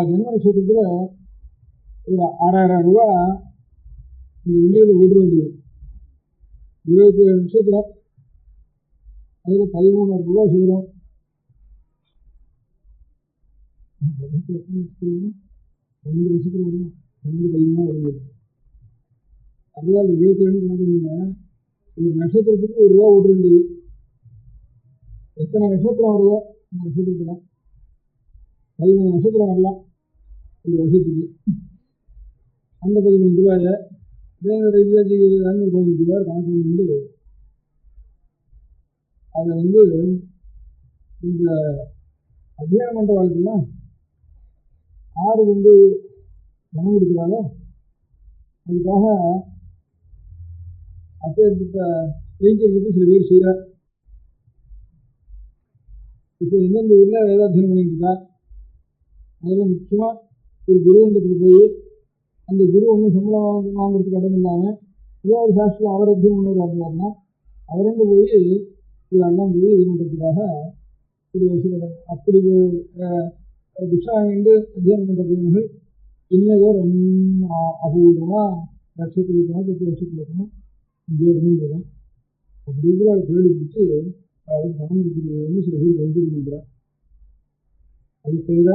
ஜென்ம நட்சத்திரத்தில் ஒரு 6000 ரூபா இந்த உண்டியல் ஓட வேண்டியது. 27 நட்சத்திரம் அதில் 13,000 ரூபா சேரும். 12 லட்சத்தில் வரும், 12-13 வருது. அதுதான் 27 கணக்கு பண்ணிங்க. ஒரு நட்சத்திரத்துக்கு 1 ரூபா ஓட வேண்டியது. எத்தனை நட்சத்திரம் வருதோ அந்த நட்சத்திரத்தில் 13 நட்சத்திரம் வரலாம் ஒரு வருஷத்துக்கு. அந்த 13 ரூபாயை வேறு ரீதியாக 15 ரூபாய் கணக்கு பண்ணிட்டு அதை இந்த அத்தியானம் பண்ணுற வாழ்க்கைலாம் ஆறு பணம் கொடுக்குறாங்க. அதுக்காக அப்பேற்பட்ட வைக்கிறது சில பேர் செய்கிறார். இப்போ எந்தெந்த ஊரில் வேதாத்தியனம் பண்ணிட்டு இருக்கா, அதில் முக்கியமாக ஒரு குருவண்டத்தில் போய் அந்த குரு சம்பளம் வாங்குறதுக்கு இடம் இல்லாமல் ஏதோ ஒரு சாஸ்திரம் அவர் அத்தியம் பண்ணவர் இருந்தார்னா அவரண்டு போய் இதெல்லாம் போய் இது பண்ணுறதுக்காக சில அப்படி பிக்ஷா வாங்கிட்டு அத்தியானம் பண்ணுற பையன்கள் இன்னதோ ரொம்ப அபூர்வமாக லட்சத்தில் இருக்கணும், 10 லட்சத்தில் இருக்கணும், இங்கே இருந்துருக்கேன். அப்படி இருக்கிற அதை தேடி பிடிச்சி அவளுக்கு பணம் கொடுக்குறது சில பேர் கைத்தறி பண்ணுறான். அது தவிர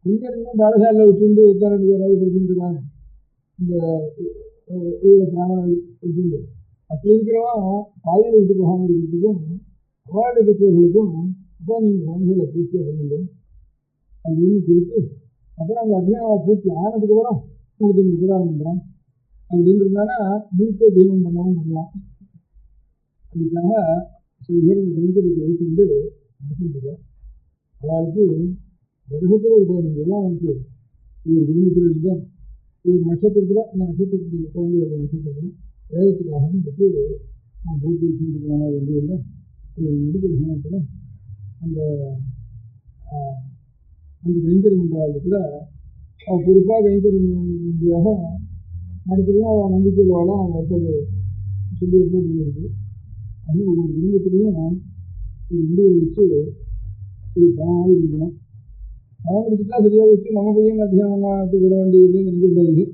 கொஞ்சம் பாடசாலையில் விட்டு உத்தாரண்டு பேராவது படிச்சுட்டு இருக்காங்க. இந்த பிராணம் வச்சுட்டு அப்படி இருக்கிறவன் பாதையில் விட்டு போகாமல் இருக்கிறதுக்கும் அவார்டு பெற்றவர்களுக்கும் அப்போ நீங்கள் குழந்தைகளை பூர்த்தியாக பண்ணுங்க அப்படின்னு கொடுத்து அப்புறம் அந்த அத்தியானம் பூர்த்தி ஆனதுக்கு அப்புறம் உங்களுக்கு நீங்கள் உபகாரம் பண்ணுறான் அப்படின்னு இருந்தானா முழுக்க தெய்வம் பண்ணவும் பண்ணலாம். அதுக்காக சில பேர் இந்த கைத்தறிக்கு எடுத்துட்டு நடத்திட்டுருக்கேன். அவளுக்கு வருஷத்தில் ஒரு 15 எல்லாம் வந்து ஒரு குடும்பத்தில் இருந்தால் ஒரு நட்சத்திரத்தில் அந்த நட்சத்திரத்துக்கு குழந்தை நட்சத்திரத்தில் வேதத்துக்காக எடுத்து நான் போட்டு வச்சுருக்கமான வண்டியில் முடிக்கிற சமயத்தில் அந்த அந்த கைங்கறி மன்றத்தில் அவள் பொறுப்பாக கைங்கறி மன்றியாக நடத்துலையும் அவள் நம்பிக்கை உள்ளவாலும் அவள் ஏற்பாடு சொல்லி ஏற்பாடு பண்ணியிருக்கு. அது ஒவ்வொரு குடும்பத்துலேயும் ஒரு வண்டியை வச்சு இது பணமாக கொடுக்கணும். பணம் கொடுத்துட்டா சரியாக வச்சு நம்ம பையன் அத்தியானத்துக்கு விட வேண்டியது நினைக்கக்கூடாது.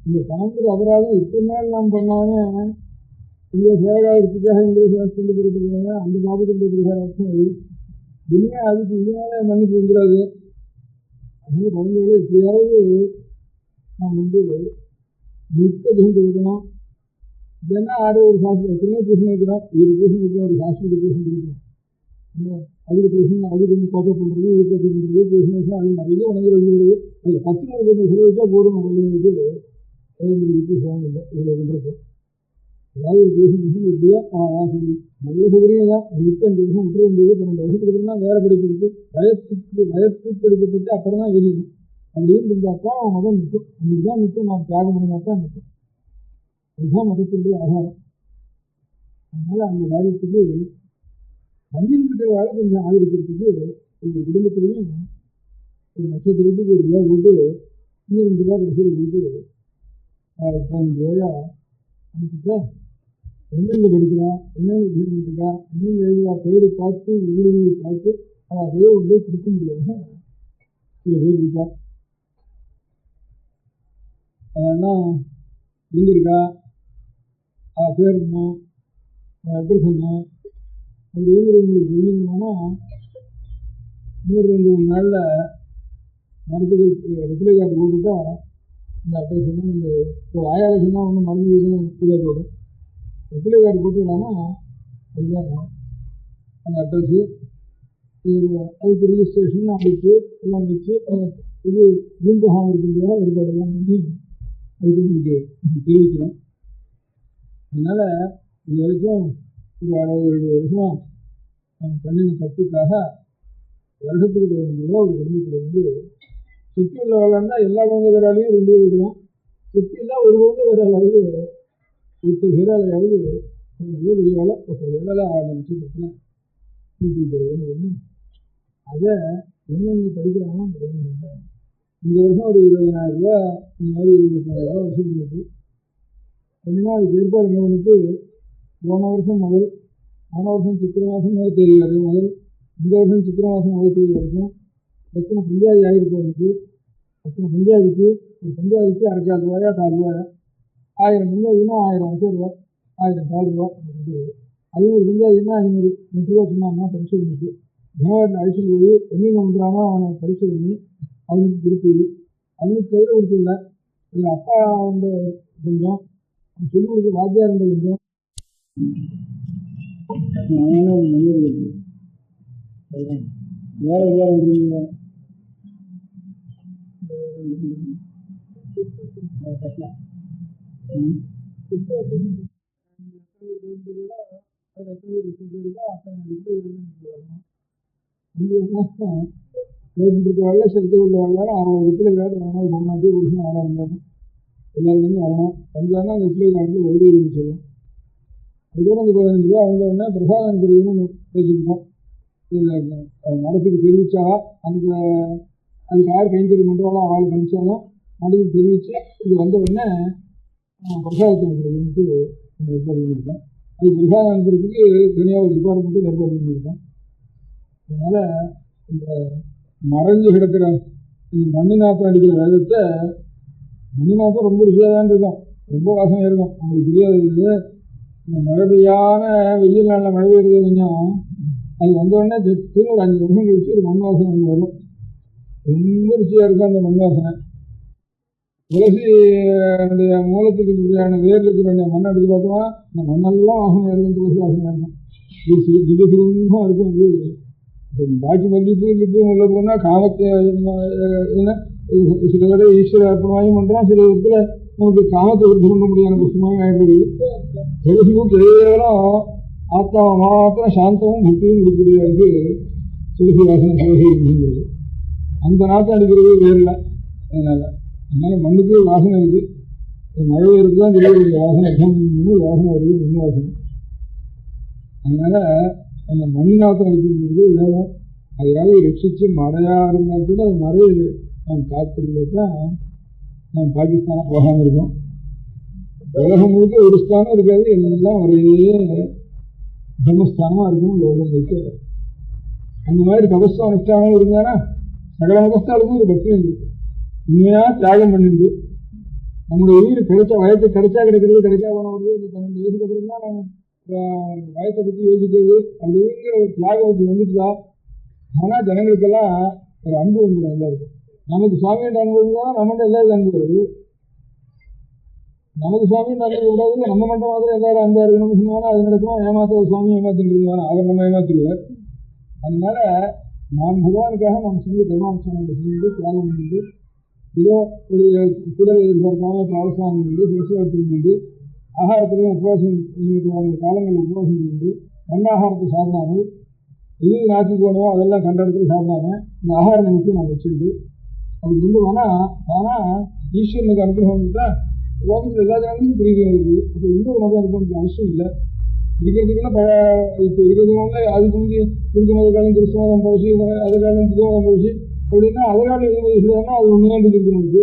இந்த பணம்ங்கிற அபராதம் இத்தனை நாள் நாம் பண்ணாமல் இந்த சேகாயத்துக்காக இந்த சாஸ்திரம் போட்டு போனாங்க. அந்த பாபத்தினுடைய பரிகாரத்தும் அது இனிமே அதுக்கு இதனால மன்னிப்பு வந்துடாது. அதனால குழந்தைகளை எப்படியாவது நாம் நிற்க தகுந்து விடணும். இதென்னா ஆறு ஒரு சாஸ்திரம் எத்தனையோ பேசணும் வைக்கிறோம், 7 பேசணும் வைக்கிறோம், ஒரு சாஸ்திரத்துக்கு பேசணும் இருக்கணும். அதுக்கு பேசணும், அது கொஞ்சம் கோப்பை பண்ணுறது, இது கோப்பை பண்ணுறது, பேசணும், அது நிறைய உணவு வருது. அதில் 10 கொஞ்சம் செலவழிச்சா போதும். பையனுக்கு வித்தியாசம் இல்லை இவ்வளோ பண்ணுறப்போ ஏதாவது ஒரு பேசணும் எப்படியோ சொல்லி நல்ல சௌகரியம் தான். 25 வருஷம் விட்டுற வேண்டியது 12 வருஷத்துக்கு அப்புறம் தான் வேறு படிப்பு இருக்குது. வயத்து படிப்பை பற்றி அப்புறம் தான் எழுதிக்கணும். அப்படின்னு இருந்தால் தான் அவன் மதம் நிற்கும். அன்றைக்கி தான் நிற்கும். நாம் தியாகம் பண்ணினா தான் நிற்கும். அதுதான் மதத்தினுடைய ஆதாரம். அதனால் அந்த காரியத்துக்கு மண்ணில் இருக்கிறவாழ கொஞ்சம் ஆதரிக்கிறதுக்கு ஒரு குடும்பத்திலையும் ஒரு நட்சத்திரத்துக்கு 1 ரூபா போட்டு 2 ரூபா கடைசியில் போட்டு 15 ரூபாயா அனுப்பிட்டா எங்கெங்கே படிக்கிறான், என்னென்ன விஷயம் பண்ணிருக்கா, என்னென்ன எழுதுவா தேடி பார்த்து ஊடுருவி பார்த்து அவள் அதையே கொடுக்க முடியாத சில பேர் இருக்கா. அவெல்லாம் எங்கே இருக்கா, அவள் பேர் என்ன, அவள் அட்ரஸ் என்ன அப்படிங்கிறது உங்களுக்கு தெரிஞ்சுக்கணும்னா இன்னொரு 2-3 நாளில் மருத்துவ ரிப்ளை கார்டு போட்டுட்டா இந்த அட்ரஸ் வந்து நீங்கள் இப்போ ஆயாவில் சொன்னால் ஒன்றும் மருந்து எதுவும் இதாக போயிடும். ரிப்ளை கார்டு போட்டுக்கலாம்னா அதுதான் அந்த அட்ரஸ்ஸு அதுக்கு ரிஜிஸ்ட்ரேஷன் அடித்து எல்லாம் வச்சு இது பூம்பகம் இருக்கின்ற ஏற்பாடெல்லாம் பண்ணி அதுக்கு உங்களுக்கு தெரிவிக்கணும். அதனால் இது வரைக்கும் ஒரு 60-70 வருஷமாக நம்ம பண்ணின தப்புக்காக வருஷத்துக்கு 15 ரூபா ஒரு குடும்பத்தில் சுற்றி உள்ள விரலாண்டா எல்லா குழந்தை விரலையும் 2 வைக்கலாம். சுற்றி இல்லை ஒரு குழந்தை விரலாவது 8 விரலையாவது பெரிய வேலை ஒரு விரலை 6 நட்சத்திரத்தில் கூட்டி தருதுன்னு ஒன்று. அதை என்னென்ன படிக்கிறாங்கன்னா இந்த வருஷம் ஒரு 20,000 ரூபா இந்த மாதிரி 25,000 ரூபா வசூல் பண்ணிட்டு கொஞ்சமா அதுக்கு ஏற்பாடு என்ன பண்ணிட்டு போன வருஷம் சித்திரை மாதம் முதல் தேதி வரைக்கும் முதல் இந்த வருஷம் சித்திரை மாதம் முதல் தேதி வரைக்கும் எத்தனை பஞ்சாயத்து ஆகிருக்கு அவனுக்கு, எத்தனை பஞ்சாயத்துக்கு ஒரு பஞ்சாயத்துக்கு 1/4 ரூபாயா 4 ரூபாயா, 1000 பஞ்சாயத்துனா 1000 ரூபா 1000 4 ரூபா 500 பஞ்சாயத்துனா 500 2 ரூபா சொன்னாங்கன்னா பரிசு பண்ணிட்டு தினவாரில் அழைச்சிட்டு போய் எங்கெங்க பண்ணுறானோ அவனை பரிசு பண்ணி அவனுக்கு கொடுத்தது. அவனுக்கு கையில் கொடுத்ததில்ல, எங்கள் அப்பா வந்து கொஞ்சம் சொல்லிக் கொடுத்த வாத்தியார் இருந்த கொஞ்சம் வேலை வெள்ள செலுத்த உள்ள வரலாம். அவன் ரிப்ளை கார்டு வரணும், முன்னாடி ஒரு வருஷம் 4 இருந்தாலும் எல்லாருமே வரணும். வந்தாலும் அந்த ரிப்ளை கார்டில் வருதுன்னு சொல்லலாம். அதுக்கப்புறம் அந்த 15 ரூபா வந்தோடனே பிரசாதம் தெரியும்னு பேசியிருக்கோம். மடத்துக்கு தெரிவிச்சா அதுக்கு யார் கைங்கறி பண்ணுறாலும் அவள் கணிச்சாலும் மடத்துக்கு தெரிவித்து இது வந்த உடனே பிரசாதத்தை அனுப்புறதுன்ட்டு ஏற்பாடு பண்ணியிருக்கோம். அது பிரசாதம் அனுப்புறதுக்கு தனியாக ஒரு டிபார்ட்மெண்ட்டு ஏற்பாடு பண்ணியிருக்கோம். அதனால் இந்த மறைஞ்சு கிடக்கிற இந்த மண்ணு நாற்றம் அடிக்கிற வேதத்தை மண்ணு நாற்றம் ரொம்ப ருசியாக தான் இருக்கும், ரொம்ப வாசனையாக இருக்கும். உங்களுக்கு தெரியாது, இந்த மழை பெய்யான வெயில் நாளில் மழை பெய்யுறது கொஞ்சம் அது வந்தோடனே திரும்ப ஒரு 5 வருஷம் கழிச்சு ஒரு மண் வாசனை ஒன்று வரும். ரொம்ப ருசியாக இருக்கும் அந்த மண் வாசனை. துளசியுடைய மூலத்துக்கு இருக்கிற வேரில் இருக்கிற மண்ணை எடுத்து பார்த்தோம்னா இந்த மண்ணெல்லாம் வாசனையாக இருக்கும், துளசி வாசனையாக இருக்கும், திடீர்னு இருக்கும். அது பாக்கி மல்லிப்பூ இல்லிப்பூ உள்ள போனால் காமத்தை என்ன சில தடவை ஈஸ்வர அர்ப்பணமாயும் பண்ணுறோம், சில இடத்துல நமக்கு காமத்தை விருத்தி பண்ண முடியாத புஷ்பமாயும் ஆகிடுது. துளசிக்கும் கேவலம் ஆத்மாவை மாத்திரம் சாந்தமும் பக்தியும் கொடுக்கக்கூடியது துளசி வாசனை துளசி இருந்தது. அந்த நாட்டம் அடிக்கிறது வேறில்லை. அதனால மண்ணுக்கு வாசனை இருக்குது. மழை இருக்குது தான் தெரியாது வாசனை வாசனை வருது மண் வாசனை. அதனால அந்த மண் நாட்டம் அடிக்கிறது வேணும். அதையாவது ரட்சித்து மழையாக இருந்தால் கூட அது மழையை நாம் காத்திருந்தது தான் நாம் பாகிஸ்தானாக போகாமல் இருக்கோம். உலகம் முழுக்க ஒரு ஸ்தானம் இருக்காது, எல்லாம் ஒரே பிரம்மஸ்தானமாக இருக்கும் உலகம் முழுக்க. அந்த மாதிரி தபஸ்து அனுஷ்டானம் இருந்தானா சகல மதஸ்தானுக்கும் ஒரு பக்தி இருக்கு. உண்மையாக தியாகம் பண்ணிருக்கு. நம்முடைய உயிர் கிடைச்சா வயத்தை கிடைச்சா கிடைக்கிறது, கிடைச்சா போனது. இந்த 12 வயசுக்கு அப்புறம் தான் நம்ம வயத்தை பற்றி யோசிக்கிறது அப்படிங்கிற ஒரு தியாகத்தை வந்துட்டுதா. ஆனால் ஜனங்களுக்கெல்லாம் ஒரு அன்பு வந்துடும். எல்லாருக்கும் நமக்கு சுவாமியோட அனுபவம் தான் நம்மகிட்ட எல்லாருக்கும் அன்பு வருது. நமக்கு சுவாமியோட அனுபவம் கூடாது, நம்ம மட்டும் மாத்திரம் எல்லாரும் அன்பா இருக்கணும்னு சொன்னாலும் அது நடக்குமா? ஏமாத்த சுவாமி ஏமாத்திட்டு இருந்தாங்க, அவர் நம்ம ஏமாத்திடுவார். அதனால நாம் பகவானுக்காக நாம் செஞ்சு கர்மானுஷ்டானங்களை செஞ்சு தியாகம் பண்ணிட்டு ஏதோ ஒரு குடல் எதிர்பார்க்காம பிராவசானம் இருந்து சிவசிவத்தில் இருந்து ஆகாரத்திலையும் உபவாசம் நியமித்த காலங்களில் உபவாசம் இருந்து கண்ணாகாரத்தை சாப்பிடாமல் எது நாட்டுக்கு வேணுமோ அதெல்லாம் கண்ட இடத்துல சாப்பிடாம இந்த ஆகார நிமிஷம் நான் வச்சுருந்து அப்படி இருந்தோம்னா ஆனால் ஈஸ்வரனுக்கு அனுகிரகம் வந்துட்டா லோகத்தில் எல்லா ஜனங்களுக்கும் புரியுது இருக்குது. அப்போ இன்னொரு மதம் இருக்கணும்னு அவசியம் இல்லை. இருக்கிறதுக்குன்னா இப்போ இருக்கிறதுனால அதுக்கு வந்து புதுக்க மத காலம் கிறிஸ்துவ மதம் பழசி அதை காலம் புதுவ மதம் பழசி அப்படின்னா அதனால எது வயசுலன்னா அது உண்மையாண்டு இருக்கணும்னு.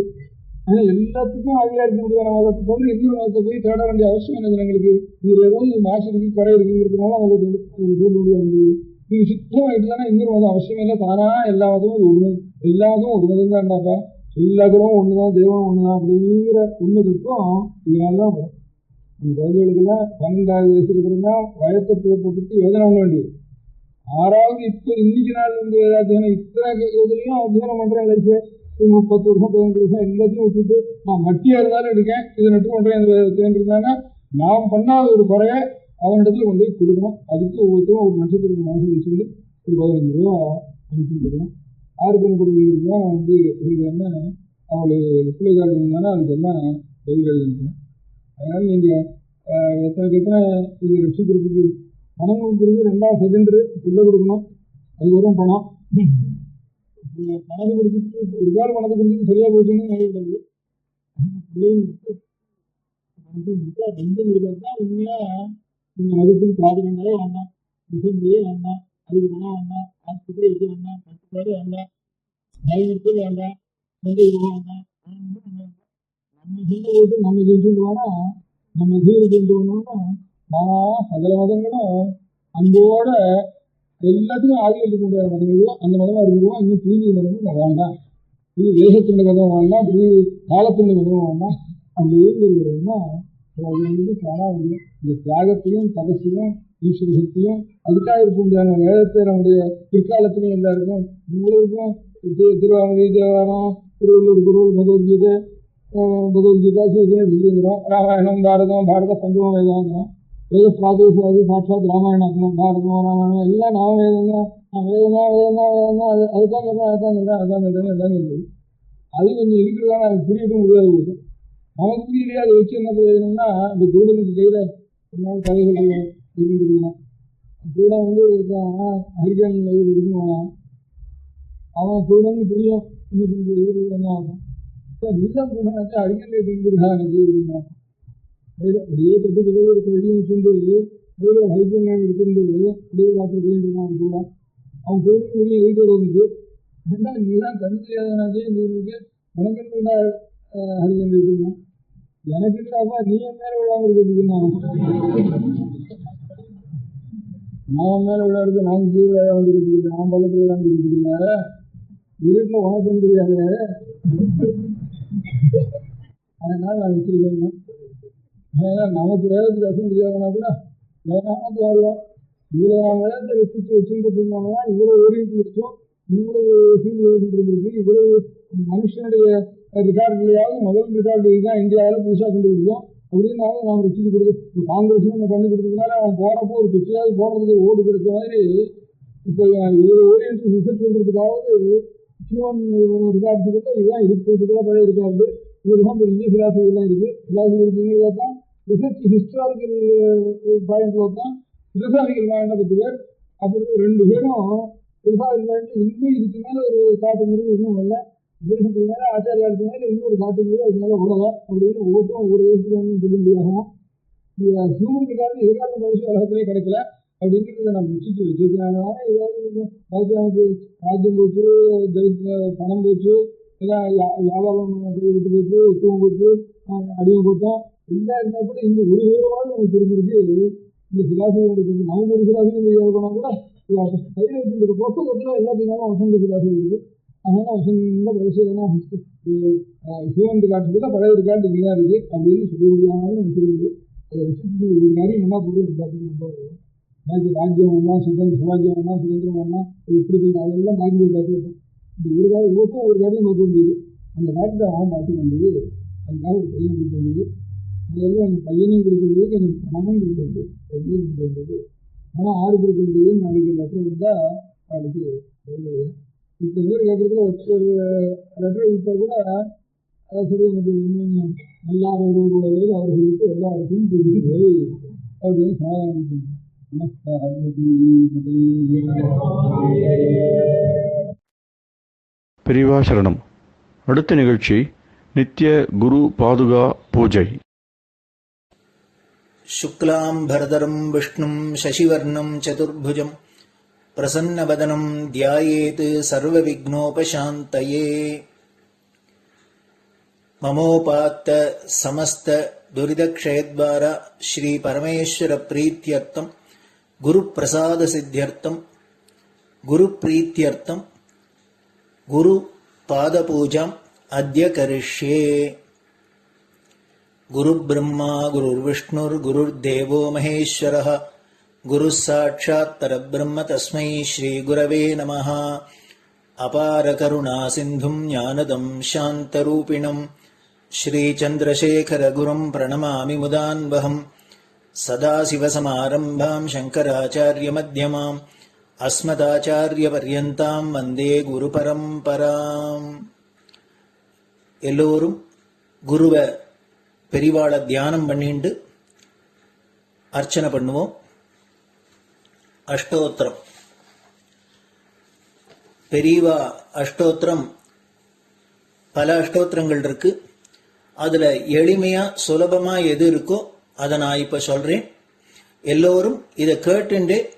ஆனால் எல்லாத்துக்கும் அதிகாரம் இருக்க முடியாத மதத்தை தவிர இன்னொரு மதத்தை போய் தேட வேண்டிய அவசியம் என்ன ஜனங்களுக்கு? இதில் ஏதாவது மாசு இருக்கு குறை இருக்குங்கிறதுனால அதை தோல்ல முடியாது. இது சுத்தமாயிட்டுதானே இன்னொரு மதம் அவசியம் இல்லை. தானா எல்லா மதமும் ஒரு மதம், எல்லா மதமும் ஒரு மதம் தான்டாப்பா, எல்லா குணமும் ஒன்று தான், தெய்வம் ஒன்று தான் அப்படிங்கிற உண்மைக்கும் இதனால தான் வரும். அந்த குழந்தைகளுக்கெல்லாம் 12வது வயசுக்கு பிறகு தான் வயத்தை போட்டு யோஜனை பண்ண வேண்டியது. 6வது இப்போ இன்னைக்கு நாள் வந்து அத்தியானம் இத்தனை யோஜனையும் அத்தியானம் பண்ணுறேன். லைஃபு 10 வருஷம் 15 வருஷம் எல்லாத்தையும் விட்டுட்டு நான் மட்டியாக இருந்தாலும் இருக்கேன், இதை நட்டு பண்ணுறேன் இருந்தாங்கன்னா நாம் பண்ணாத ஒரு குறைய அவனிடத்துல கொண்டு போய் கொடுக்கணும். அதுக்கு ஒவ்வொருத்தரும் ஒரு நட்சத்திரத்துக்கு மனசு வச்சுட்டு ஒரு 15 ரூபா அனுப்பிச்சு கொடுக்கணும். 6 பெண் கொடுக்குறதுக்கு தான் நான் வந்து சொல்கிறேன்னா அவளுக்கு பிள்ளைகாரங்க இருந்தாங்கன்னா அதுக்கெல்லாம் பதில் எழுதிருக்கேன். அதனால் நீங்கள் எத்தனை இது ரட்சிக்கிறதுக்கு பணம் கொடுக்குறது 2வது செகண்டரி பிள்ளை கொடுக்கணும். அதுக்கு வரும் பணம் பணத்தை கொடுத்துட்டு ஒரு கால பணத்தை கொடுத்துட்டு சரியா போச்சுன்னு நினைக்கிறது. ரெண்டும் இருக்கிறது உண்மையா இந்த மதத்துக்கு பாதுகாங்களே வேண்டாம், விஷயங்களே வேண்டாம், அதுக்கு பணம் வேண்டாம், ஆஸ்பத்திரி வைக்க வேண்டாம், கட்டுப்பாடு வேண்டாம், பயன்படுத்தல் வேண்டாம், எந்த இது வேண்டாம். நம்ம சீட்டை போட்டு நம்ம ஜெயிச்சுட்டு போனா, நம்ம சீரை செஞ்சு போனோம்னா சகல மதங்களும் அன்போட எல்லாத்துக்கும் ஆதி இருக்க முடியாத மதம் எதுவும் அந்த மதமாக இருக்கிறோம். இன்னும் புதிய மதமும் வேண்டாம், புதிய தேசத்தினுடைய மதம் வேண்டாம், புதிய காலத்தினுடைய மதமும் வேண்டாம். அப்படிங்கிறதுனா இந்த தியாகத்தையும் தபசையும் ஈஸ்வர சக்தியும் அதுக்காக இருக்க முடியாத வேதத்தை நம்முடைய பிற்காலத்திலையும் எல்லாருக்கும் உங்களுக்கும் திருவாமதி தேவாரம் திருவள்ளூர் குரு பகவத்கீதை சிவங்கிறோம். ராமாயணம் பாரதம் பஞ்சம வேதாங்கிறோம். வேத பிராதேசாதி சாட்சாத் ராமாயணம் பாரதம் ராமாயணம் எல்லாம் நாம வேதங்க அதுதான் சொல்றது. அது கொஞ்சம் இருக்கிறதான அது புரியட்டும் முடியாது போது நமக்கு புரியலையா அதை வச்சு என்ன பிரயோஜனம்னா இந்த குருடனுக்கு கையில ஒரு நாள் கதைகள் இருந்துருக்கணும். குருடன் ஹரிஜன் இருக்குவானா அவன் குருடன்னு புரியும். இன்னும் ஆகும் நீதான் குருடனாச்சு ஹரிஜன் இருந்துருக்கா எனக்கு அப்படின்னா அப்படியே கட்டு கதை வெளியே வச்சுட்டு ஹரிஜன் எடுத்துட்டு அப்படியே ராத்திரி போயிட்டு இருக்கான் கூட அவன் குருடன் வெளியே இருக்கிறதுக்கு ஏன்னா நீதான் கண் தெரியாதனாச்சே இருக்கு உனக்கு ஹரிஜன் இருக்குன்னா எனக்கு இல்லப்பா நீ என் மேல விழாம இருக்கிறதுக்குன்னா நான் மேல விளையாடுறது நான் கீழே விளையாண்டு இருக்குது நான் பள்ளத்துல விளையாண்டு இருக்குது இல்ல வீட்டுல உனக்கும் தெரியாது. அதனால நான் வச்சிருக்கேன். அதனால நமக்கு வேலைக்கு ரசம் தெரியாதுன்னா கூட எவனாவது வருவோம். இவ்வளவு நான் வேலையை ரசிச்சு வச்சுட்டு இருந்தாங்கன்னா இவ்வளவு ஓடிட்டு வச்சோம், இவ்வளவு சீல் இருக்கு, இவ்வளவு மனுஷனுடைய ரெக்கார்டுலையாவது முதல் ரெக்கார்டு தான் இந்தியாவில் புதுசாக கண்டுபிடிக்கும் அப்படின்னாலும் நாம் ரசிச்சு கொடுத்து காங்கிரஸ் நம்ம பண்ணி கொடுத்ததுனால அவன் போறப்போ ஒரு பிச்சையாவது போடுறதுக்கு ஓடு கிடைச்ச மாதிரி இப்போ ஓரியன்ட் ரிசர்ச் பண்ணுறதுக்காவது ஹியூமன் ரெக்கார்டு கொடுத்தா இதுதான் இருக்கிறதுக்குள்ள பழைய ரெக்கார்டு இதுதான் பெரிய பிலாசபிலாம் இருக்கு. பிலாசபி இருக்குங்கிறதா தான் ரிசர்ச் ஹிஸ்டாரிக்கல் பாயிண்ட்ல தான் பிலசாபிக்கல் பாயிண்ட் 10 பேர் அப்படி 2 பேரும் பிலசாபிக்கல் பாயிண்ட் இன்னும் இதுக்கு மேல ஒரு காட்டுங்கிறது இன்னும் வரல. உபரிசத்துக்கு மேல ஆச்சாரியாளுக்கு மேல இன்னொரு காட்டுங்கிறது அதுக்கு மேல விடலை அப்படின்னு ஒவ்வொருத்தரும் ஒவ்வொரு தேசத்துக்கு சொல்ல முடியாகும். ஹியூமன் ரெக்கார்டு எதிர்கால மனுஷன் உலகத்திலே கிடைக்கல அப்படிங்கிறத நம்ம வச்சுட்டு வச்சிருக்காங்க. ஏதாவது கொஞ்சம் நமக்கு ராஜ்யம் போச்சு, பணம் போச்சு, எல்லாம் வியாபாரம் விட்டு போச்சு, உத்தவம் போச்சு, அடியும் போட்டோம் எல்லாம் இருந்தால் கூட இந்த ஒரு விவரமாவது நமக்கு தெரிஞ்சிருக்கு. இந்த பிலாசபி எடுக்கிறது நமக்கு ஒரு பிலாசபி தெரியாது போனால் கூட கையில் வச்சுருக்க புத்தகத்தில் எல்லாத்தையும் வசந்த பிலாசபி இருக்கு. அதனால வசந்த பரிசோதனா ஹியூமன் ரெக்கார்டு கூட பழைய ரெக்கார்டு இங்கே தான் இருக்கு அப்படின்னு சொல்ல முடியாமல் நமக்கு இருக்குது. அதை வச்சுட்டு ஒரு காரியம் என்ன போடுறது எல்லாத்துக்கும் நம்ம பாக்கி ராஜ்யம் வேணா சுதந்திரம் வேணா சுதந்திரம் வேணா எப்படி போயிட்டு அதெல்லாம் பாக்கி போய் பார்த்துருக்கோம். இந்த ஒரு காரியம் ஒவ்வொருத்தரும் ஒரு காரியம் பார்க்க வேண்டியது, அந்த காரியத்தை அவன் பார்த்துக்க வேண்டியது, அதுக்காக ஒரு பையனை கொடுக்க வேண்டியது, அதெல்லாம் அந்த பையனையும் கொடுக்க வேண்டியது, கொஞ்சம் பணமும் கொடுக்க வேண்டியது, ரெண்டையும் கொடுக்க வேண்டியது. பணம் 6 கொடுக்க வேண்டியது. நாளைக்கு லெட்டர் வந்தால் அவளுக்கு இப்போ பேர் கேட்கறதுல ஒரு லெட்டர் கொடுத்தா கூட சரி எனக்கு இன்னும் நல்லா ஒரு வரைக்கும் அவர்களுக்கு எல்லாருக்கும் தெரியுது அப்படின்னு சமாதானம். பெரியவா சரணம். அடுத்த நிகழ்ச்சி நித்திய குரு பாதுகா பூஜை. शुक्लां भरदरं विष्णुं शशिवर्णं चतुर्भुजं प्रसन्नवदनं ध्यायेत् सर्वविघ्नोपशान्तये. ममोपात्त समस्त दुरितक्षयद्वारा श्री परमेश्वर प्रीत्यर्थं गुरुप्रसाद सिद्ध्यर्थं गुरुप्रीत्यर्थं गुरुपादपूजाम् अद्य करिष्ये. गुरुब्रह्मा गुरुर्विष्णुर्गुरुर्देवो महेश्वरः गुरुः साक्षात् परब्रह्म तस्मै श्रीगुरवे नमः. अपारकरुणा सिन्धुं ज्ञानदं शान्तरूपिणं श्रीचन्द्रशेखरगुरुं प्रणमामि मुदान्वहम्. सदाशिवसमारम्भां शङ्कराचार्यमध्यमाम् अस्मदाचार्यपर्यन्तां वन्दे गुरुपरम्पराम्. எல்லோரும் குருவை பெரிவாளை தியானம் பண்ணிண்டு அர்ச்சனை பண்ணுவோம். அஷ்டோத்திரம். பெரியவா அஷ்டோத்திரம் பல அஷ்டோத்திரங்கள் இருக்கு. அதுல எளிமையா சுலபமா எது இருக்கோ அதை நான் இப்ப சொல்றேன். எல்லோரும் இதை கேட்டுண்டே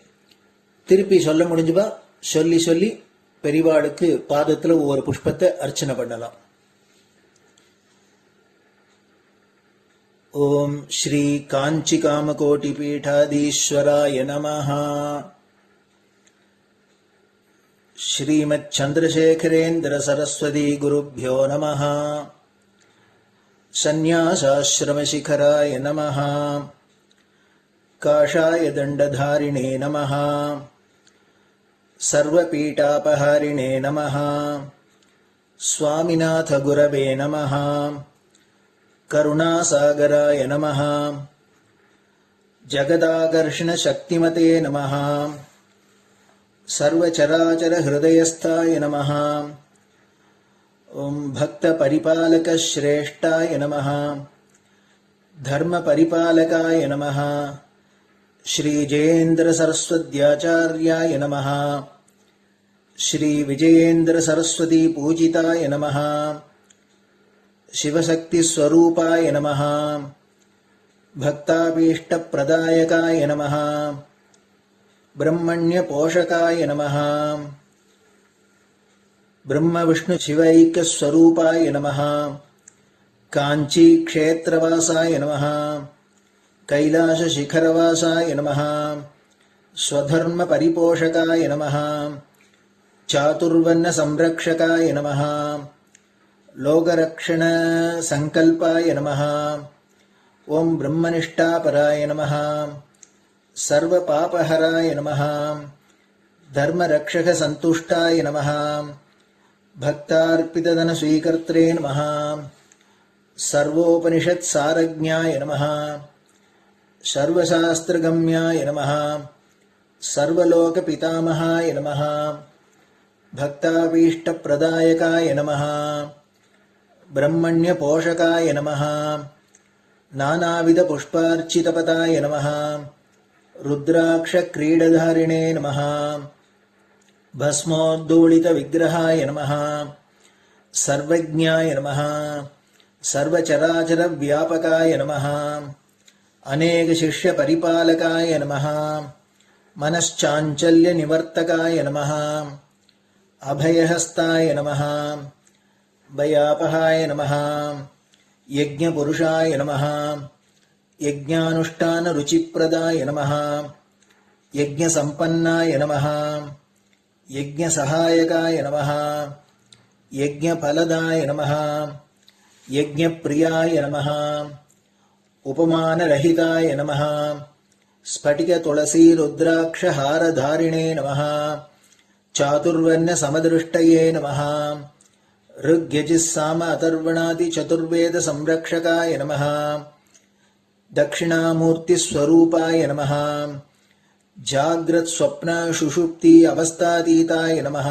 திருப்பி சொல்ல முடிஞ்சுபா சொல்லி சொல்லி பெரியவாளுக்கு பாதத்துல ஒவ்வொரு புஷ்பத்தை அர்ச்சனை பண்ணலாம். ஓம் ஸ்ரீ காஞ்சி காமகோட்டி பீடாதீஸ்வராய நமஹ. ஸ்ரீமத் சந்திரசேகரேந்திர சரஸ்வதி குருभ्यो நமஹ. சந்நியாசாஸ்ரமசிகராய நமஹ. காஷாய தண்டதாரிணே நமஹ. சர்வபீடாபஹாரிணே நமஹ. ஸ்வாமிநாத குரவே நமஹ. கருணாசாகராய நமஹ. ஜகதாகர்ஷண சக்திமதே நமஹ. சர்வச்சராச்சர ஹிருதயஸ்தாய நமஹ. ஓம் பக்த பரிபாலக ஸ்ரேஷ்டாய நமஹ. தர்ம பரிபாலகாய நமஹ. ஸ்ரீ ஜெயேந்திர சரஸ்வத்யாச்சார்யாய நமஹ. ஸ்ரீ விஜயேந்திர சரஸ்வதி பூஜிதாய நமஹ. சிவசக்தி ஸ்வரூபாய நமஹ. பக்தாபீஷ்ட பிரதாயகாய நமஹ. பிரம்மண்ய போஷகாய நமஹ. பிரம்ம விஷ்ணு சிவைக்க ஸ்வரூபாய நமஹ. காஞ்சி க்ஷேத்ரவாசாய நமஹ. கைலாச சிகரவாசாய நமஹ. ஸ்வதர்ம பரிபோஷகாய நமஹ. சாதுர்வர்ண சம்ரக்ஷகாய நமஹ. லோகரக்ஷண சங்கல்பாய நமஹ. ஓம் பிரம்மனிஷ்டாபராய நமஹ. சர்வ பாபஹராய நமஹ. தர்மரக்ஷக சந்துஷ்டாய நமஹ. பக்தார்ப்பிததன ஸ்வீகர்த்ரே நமஹ. சர்வோபனிஷத் சாரஜ்ஞாய நமஹ. சர்வசாஸ்திரகம்யாய நமஹ. சர்வலோக பிதாமகாய நமஹ. பக்தாபீஷ்ட பிரதாயகாய நமஹ. பிரம்மண்ய போஷகாய நமஹ. நானாவித புஷ்பார்ச்சிதபதாய நமஹ. ருத்ராக்ஷ கிரீடதாரிணே நமஹ. பஸ்மோத்தூளித விக்கிரகாய நமஹ. சர்வஜ்ஞாய நமஹ. சர்வச்சராச்சர வியாபகாய நமஹ. அநேக சிஷ்ய பரிபாலகாய நமஹ. மனச்சாஞ்சல்ய நிவர்த்தகாய நமஹ. அபயஹஸ்தாய நமஹ. பயாபகாய நமஹ. யஜ்ஞபுருஷாய நமஹ. யஜ்ஞானுஷ்டான ருச்சிப்ரதாய நமஹ. யஜ்ஞசம்பன்னாய நமஹ. யஜ்ஞசகாயகாய நமஹ. யஜ்ஞபலதாய நமஹ. யஜ்ஞப்ரியாய நமஹ. உபமானரஹிதாய நமஹ. ஸ்படிக துளசி ருத்ராட்ச ஹாரதாரிணே நமஹ. சாதுர்வர்ண சமதிருஷ்டயே நமஹ. ருக்யஜிஸ்ஸாம அதர்வணாதி சதுர்வேத சம்ரக்ஷகாய நமஹ. தட்சிணாமூர்த்தி ஸ்வரூபாய நமஹ. ஜாக்ரத் ஸ்வப்ன சுஷுப்தி அவஸ்தாதீதாய நமஹ.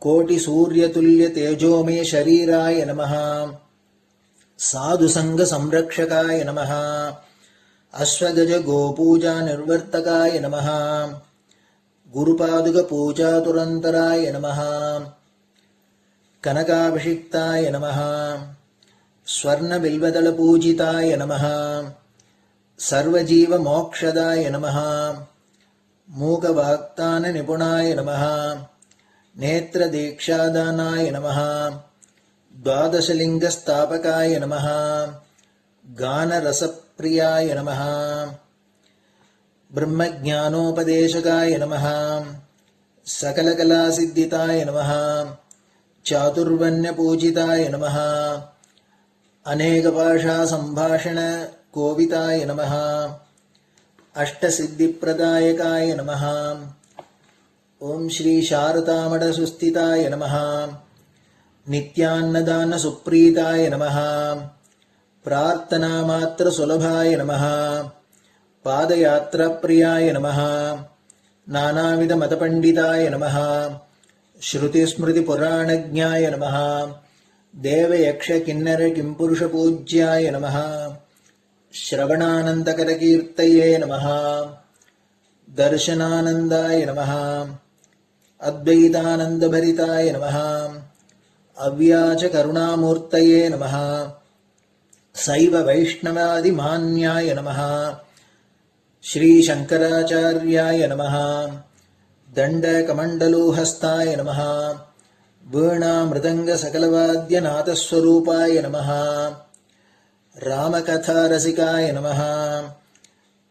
கோட்டி சூரியதுல்ய தேஜோமே ஷரீராய நமஹ. சாதுசங்க சம்ரக்ஷகாய நமஹ. அஸ்வகஜ கோபூஜா நிர்வர்த்தகாய நமஹ. குருபாதுக பூஜா துரந்தராய நமஹ. கனகாபிஷிக்தாய நமஹ. ஸ்வர்ண பில்வதள பூஜிதாய நமஹ. சர்வஜீவ மோக்ஷதாய நமஹ. மூகவாக்தான நிபுணாய நமஹ. நேத்ர தீக்ஷாதானாய நமஹ. துவாதசலிங்க ஸ்தாபகாய நமஹ. கானரசப்பிரியாய நமஹ. பிரம்மஜானோபதேசகாய நமஹ. சகலகலாசித்திதாய நமஹ. சாதுர்வர்ண்ய பூஜிதாய நமஹ. அநேகபாஷா சம்பாஷண கோவிதாய நமஹ. அஷ்டசித்திப்பிரதாயகாய நமஹ. ஓம் ஸ்ரீ சாரதாமட சுஸ்திதாய நமஹ. நித்யான்னதான சுப்ரீதாய நமஹ. பிரார்த்தனா மாத்திர சுலபாய நமஹ. பாதயாத்ரா பிரியாய நமஹ. நானாவித மதபண்டிதாய நமஹ. ஸ்ருதி ஸ்மிருதி புராணஜ்ஞாய நமஹ. தேவயக்ஷ கிண்ணர கிம்புருஷ பூஜ்யாய நமஹ. ஸ்ரவணானந்தகரகீர்த்தயே நமஹ. தர்சனானந்தாய நமஹ. अद्वैतानन्दभरिताय नमः अव्याज करुणामूर्तये नमः शैव वैष्णवादिमान्याय नमः श्रीशङ्कराचार्याय नमः दण्डकमण्डलोहस्ताय नमः वीणामृदङ्गसकलवाद्यनाथस्वरूपाय नमः रामकथारसिकाय नमः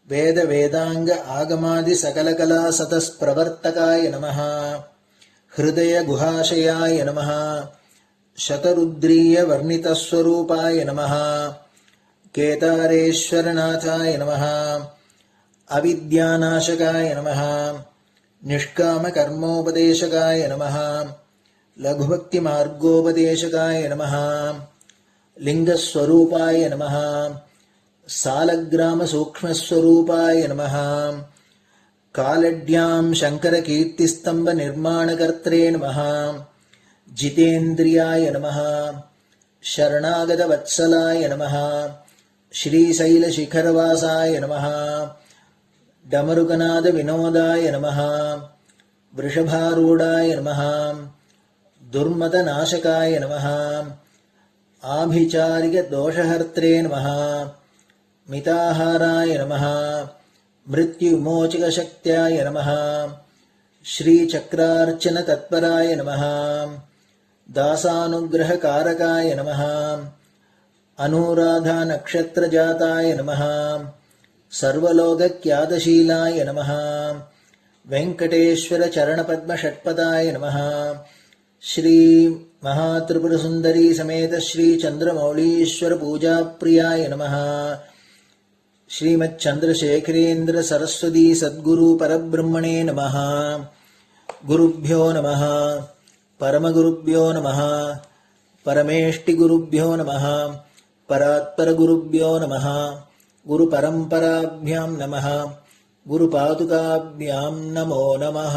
वेदवेदाङ्ग आगमादिसकलकलासतस्प्रवर्तकाय नमः हृदयगुहाशयाय नमः शतरुद्रीयवर्णितस्वरूपाय नमः केदारेश्वरनाथाय नमः अविद्यानाशकाय नमः निष्कामकर्मोपदेशकाय नमः लघुभक्तिमार्गोपदेशकाय नमः लिङ्गस्वरूपाय नमः सालग्रामसूक्ष्मस्वरूपाय नमः कालड्यां शङ्करकीर्तिस्तम्भनिर्माणकर्त्रे नमः जितेन्द्रियाय नमः शरणागतवत्सलाय नमः श्रीशैलशिखरवासाय नमः डमरुकनादविनोदाय नमः वृषभारूढाय नमः दुर्मदनाशकाय नमः आभिचारिकदोषहर्त्रे नमः मिताहाराय नमः मृत्युमोचकशक्त्याय नमः श्रीचक्रार्चनतत्पराय नमः दासानुग्रहकारकाय नमः अनुराधानक्षत्रजाताय नमः सर्वलोकख्यातशीलाय नमः वेङ्कटेश्वरचरणपद्मषट्पदाय नमः श्री महात्रिपुरसुन्दरी समेत श्रीचन्द्रमौलीश्वरपूजाप्रियाय नमः श्रीमच्चन्द्रशेखरेन्द्र सरस्वती सद्गुरु परब्रह्मणे नमः गुरुभ्यो नमः परमगुरुभ्यो नमः परमेष्टिगुरुभ्यो नमः परात्परगुरुभ्यो नमः गुरुपरम्पराभ्यां नमः गुरुपादुकाभ्यां नमो नमः.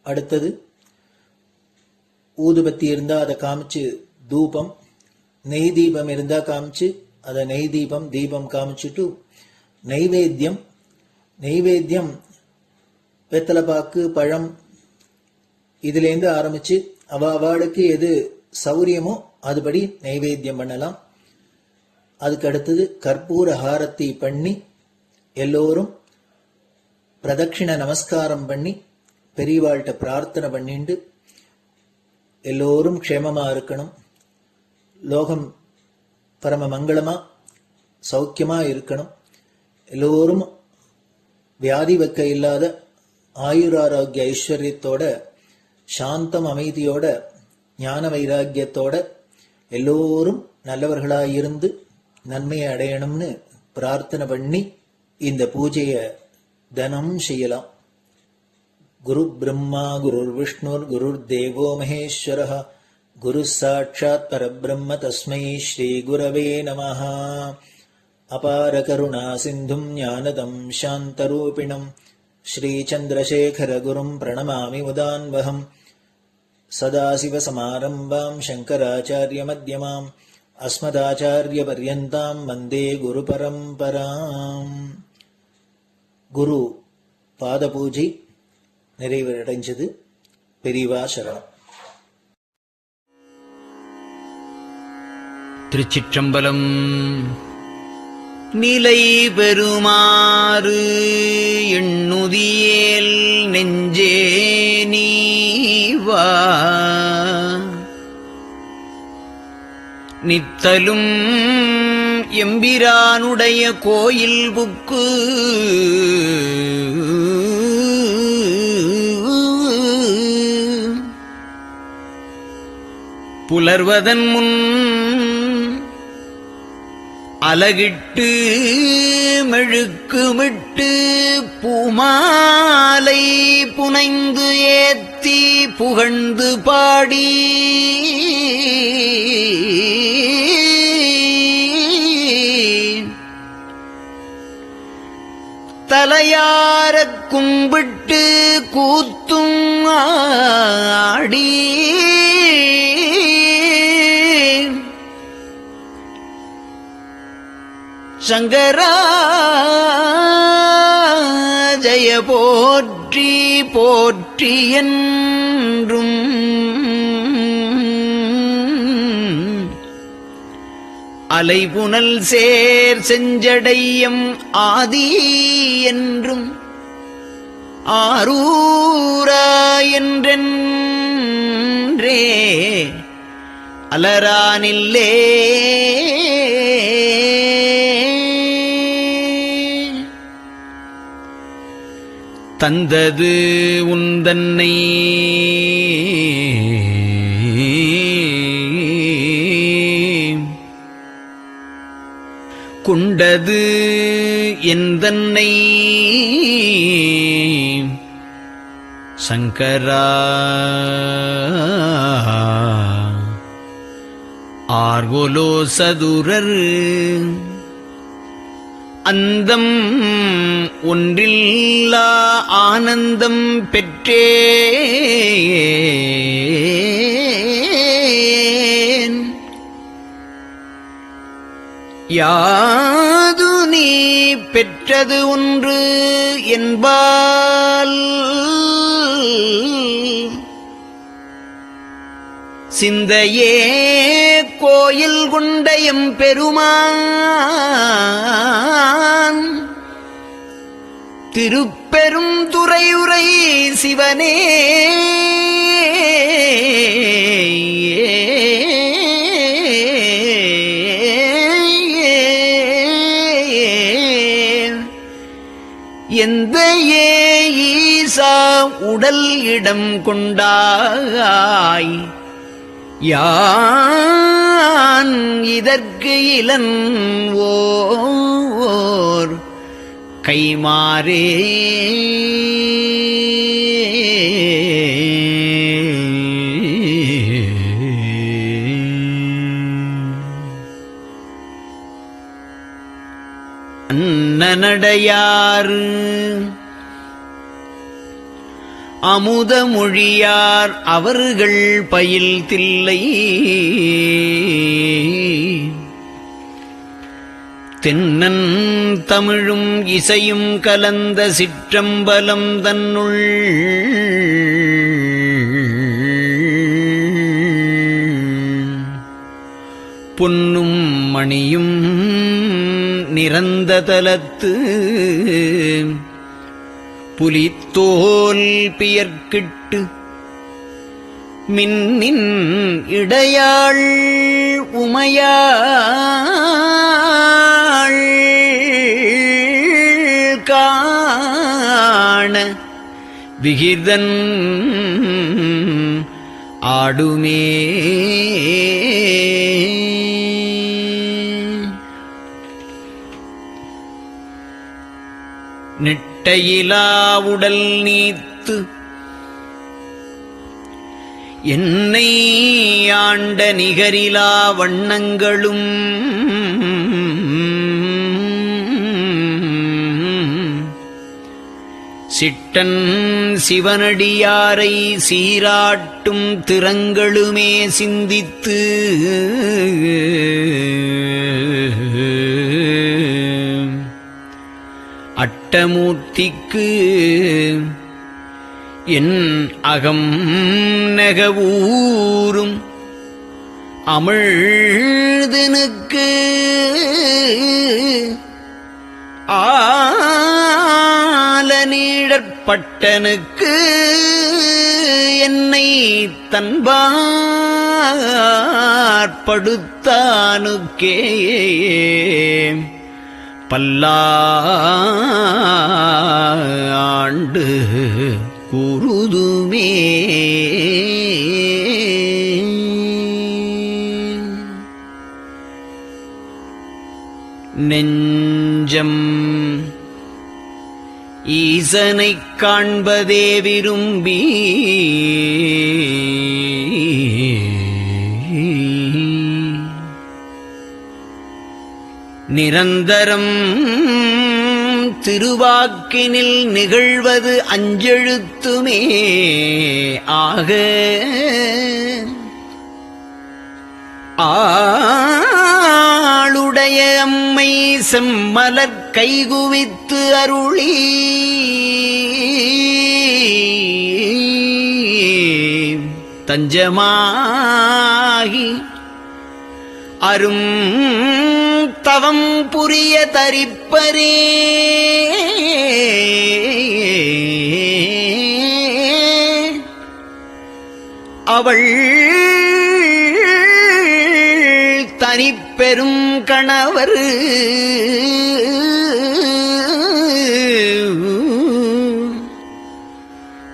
அடுத்தது ஊதுபத்தி இருந்தால் அதை காமிச்சு தூபம், நெய் தீபம் இருந்தால் காமிச்சு அதை நெய் தீபம் தீபம் காமிச்சுட்டு நெய்வேத்தியம் வெத்தலைப்பாக்கு பழம் இதுலேருந்து ஆரம்பிச்சு அவளுக்கு எது சௌரியமோ அதுபடி நைவேத்தியம் பண்ணலாம். அதுக்கு அடுத்தது கற்பூர ஹாரத்தி பண்ணி எல்லோரும் பிரதட்சிண நமஸ்காரம் பண்ணி பெரியவாள்கிட்ட பிரார்த்தனை பண்ணிண்டு எல்லோரும் க்ஷேமமா இருக்கணும், லோகம் பரம மங்களமா சௌக்கியமா இருக்கணும், எல்லோரும் வியாதி வெக்க இல்லாத ஆயுராரோக்கிய ஐஸ்வர்யத்தோட சாந்தம் அமைதியோட ஞான வைராக்கியத்தோட எல்லோரும் நல்லவர்களாயிருந்து நன்மையை அடையணும்னு பிரார்த்தனை பண்ணி இந்த பூஜையை தினம் செய்யலாம். குரு பிரம்மா குருர் விஷ்ணுர் குருர் தேவோ மகேஸ்வரः குரு சாட்சாத் பரபிரம்ம தஸ்மை ஸ்ரீ குரவே நமः. அபார கருணா சிந்தும் ஞானதம் சாந்தரூபிணம் ஸ்ரீச்சந்திரசேகர குரும் பிரணமாமி முதான்வகம். சதாசிவசமாரம்பாம் சங்கராச்சார்யமத்யமாம் அஸ்மதாச்சார்யபர்யந்தாம் வந்தே குரு பரம்பராம். குரு பாத பூஜை நிறைவடைஞ்சது. பெரியவா சரணம். திருச்சிற்றம்பலம். நிலை பெறுமாறு எண்ணுதியேல் நெஞ்சே நீவா, நித்தலும் எம்பிரானுடைய கோயில் புக்கு புலர்வதன் முன் அலகிட்டு மெழுக்குமிட்டு பூமாலை புனைந்து ஏத்தி புகழ்ந்து பாடி தலையாரக் கும்பிட்டு கூத்தும் ஆடி சங்கராதி ஜய போற்றி போற்றி என்றும் அலைபுனல் சேர் செஞ்சடையம் ஆதி என்றும் ஆரூரா என்றென்றே அலரானில்லே தந்தது உந்தன்னை கொண்டது எந்தன்னை சங்கரா ஆர்கோலோ சதுரர் அந்தம் ஒன்றில்லா ஆனந்தம் பெற்றேன் யாது நீ பெற்றது ஒன்று என்பால் சிந்தையே கோயில் கொண்டயம் பெருமான் திருப்பெரும் துறையுரை சிவனே எந்த ஈசா உடல் இடம் கொண்டாய் யான் இதற்கு இலன் ஓர் கைமாறே அன்னநடையார் அமுதமொழியார் அவர்கள் பயில் தில்லை தென்னன் தமிழும் இசையும் கலந்த சிற்றம்பலம் தன்னுள் பொன்னும் மணியும் நிறந்த தலத்து புலித்தோல் பியர்க்கிட்டு மின்னின் இடையாள் உமையாள் காண விகிதன் ஆடுமே நெட்டையிலா உடல் நீத்து என்னை ஆண்ட நிகரிலா வண்ணங்களும் சிட்டன் சிவனடியாரை சீராட்டும் திறங்களுமே சிந்தித்து அட்டமூர்த்திக்கு என் அகம் நெகவூரும் அமிழ்தனுக்கு ஆலநீழற்பட்டனுக்கு என்னை தன்பாற்படுத்தானுக்கே பல்லாண்டு குருதுமே நெஞ்சம் ஈசனைக் காண்பதே விரும்பி நிரந்தரம் திருவாக்கினில் நிகழ்வது அஞ்செழுத்துமே ஆக மாளுடைய அம்மை செம்மலர் கைகுவித்து அருளி தஞ்சமாகி அரும் தவம் புரிய தரிப்பரே அவள் தனிப்பெரும் கணவர்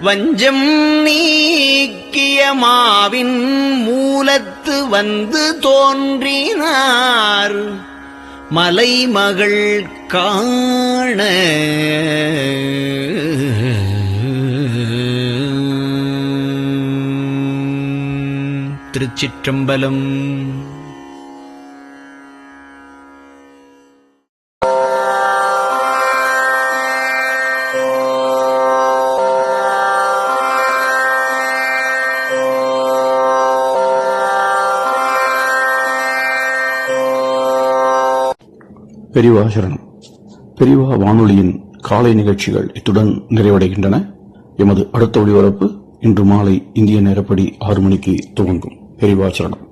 வஞ்சம் நீக்கிய மாவின் மூலத்து வந்து தோன்றினார் மலைமகள் காண திருச்சிற்றம்பலம். பெரியவா சரணம். பெரியவா வானொலியின் காலை நிகழ்ச்சிகள் இத்துடன் நிறைவடைகின்றன. எமது அடுத்த ஒளிபரப்பு இன்று மாலை இந்திய நேரப்படி 6 மணிக்கு துவங்கும். பெரியவா சரணம்.